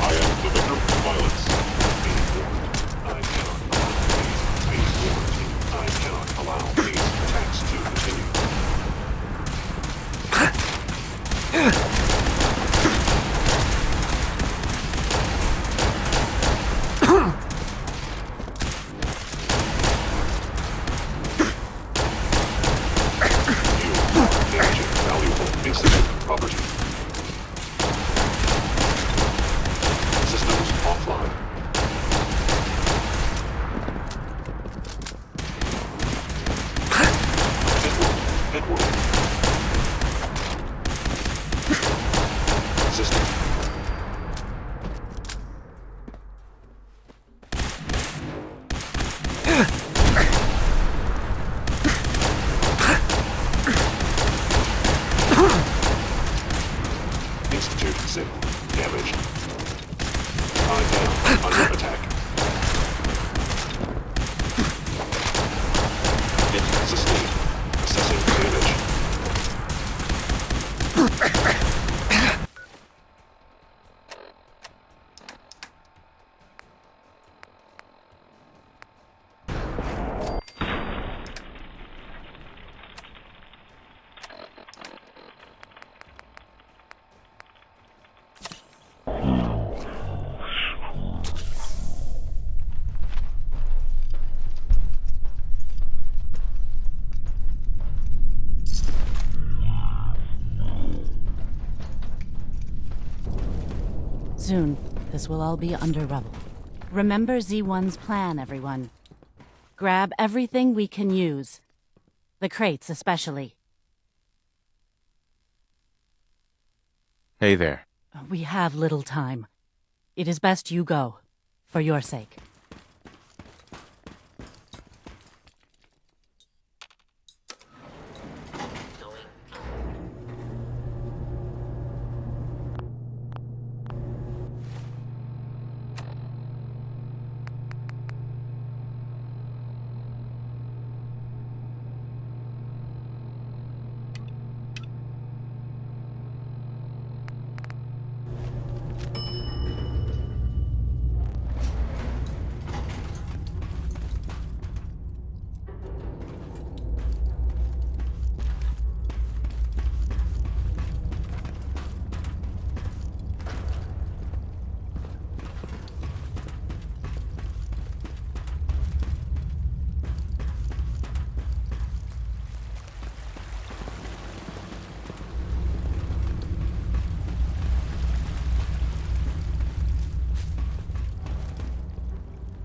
I am the victim of violence. Be warned. I cannot allow these attacks to continue. Soon, this will all be under rubble. Remember Z1's plan, everyone. Grab everything we can use. The crates especially. Hey there. We have little time. It is best you go, for your sake.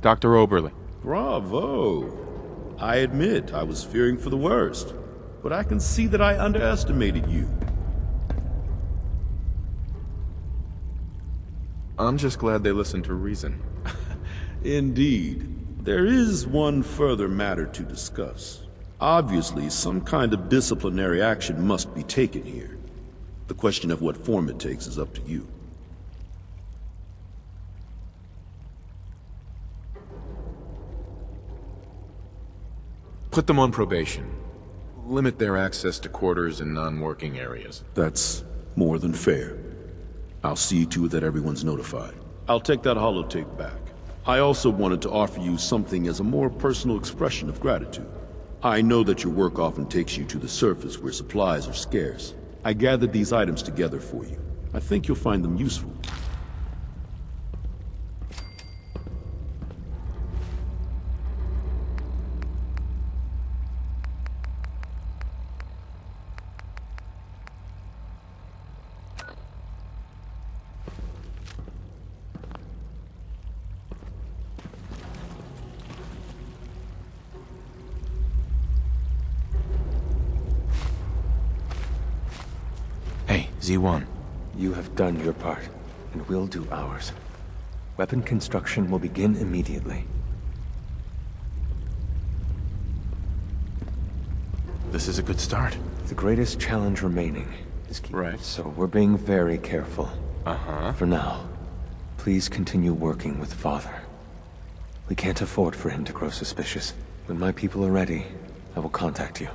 Dr. Oberly. Bravo! I admit I was fearing for the worst, but I can see that I underestimated you. I'm just glad they listened to reason. Indeed. There is one further matter to discuss. Obviously, some kind of disciplinary action must be taken here. The question of what form it takes is up to you. Put them on probation. Limit their access to quarters and non-working areas. That's more than fair. I'll see to it that everyone's notified. I'll take that holotape back. I also wanted to offer you something as a more personal expression of gratitude. I know that your work often takes you to the surface where supplies are scarce. I gathered these items together for you. I think you'll find them useful. Hey, Z1. You have done your part, and we'll do ours. Weapon construction will begin immediately. This is a good start. The greatest challenge remaining is right. So we're being very careful. Uh-huh. For now, please continue working with Father. We can't afford for him to grow suspicious. When my people are ready, I will contact you.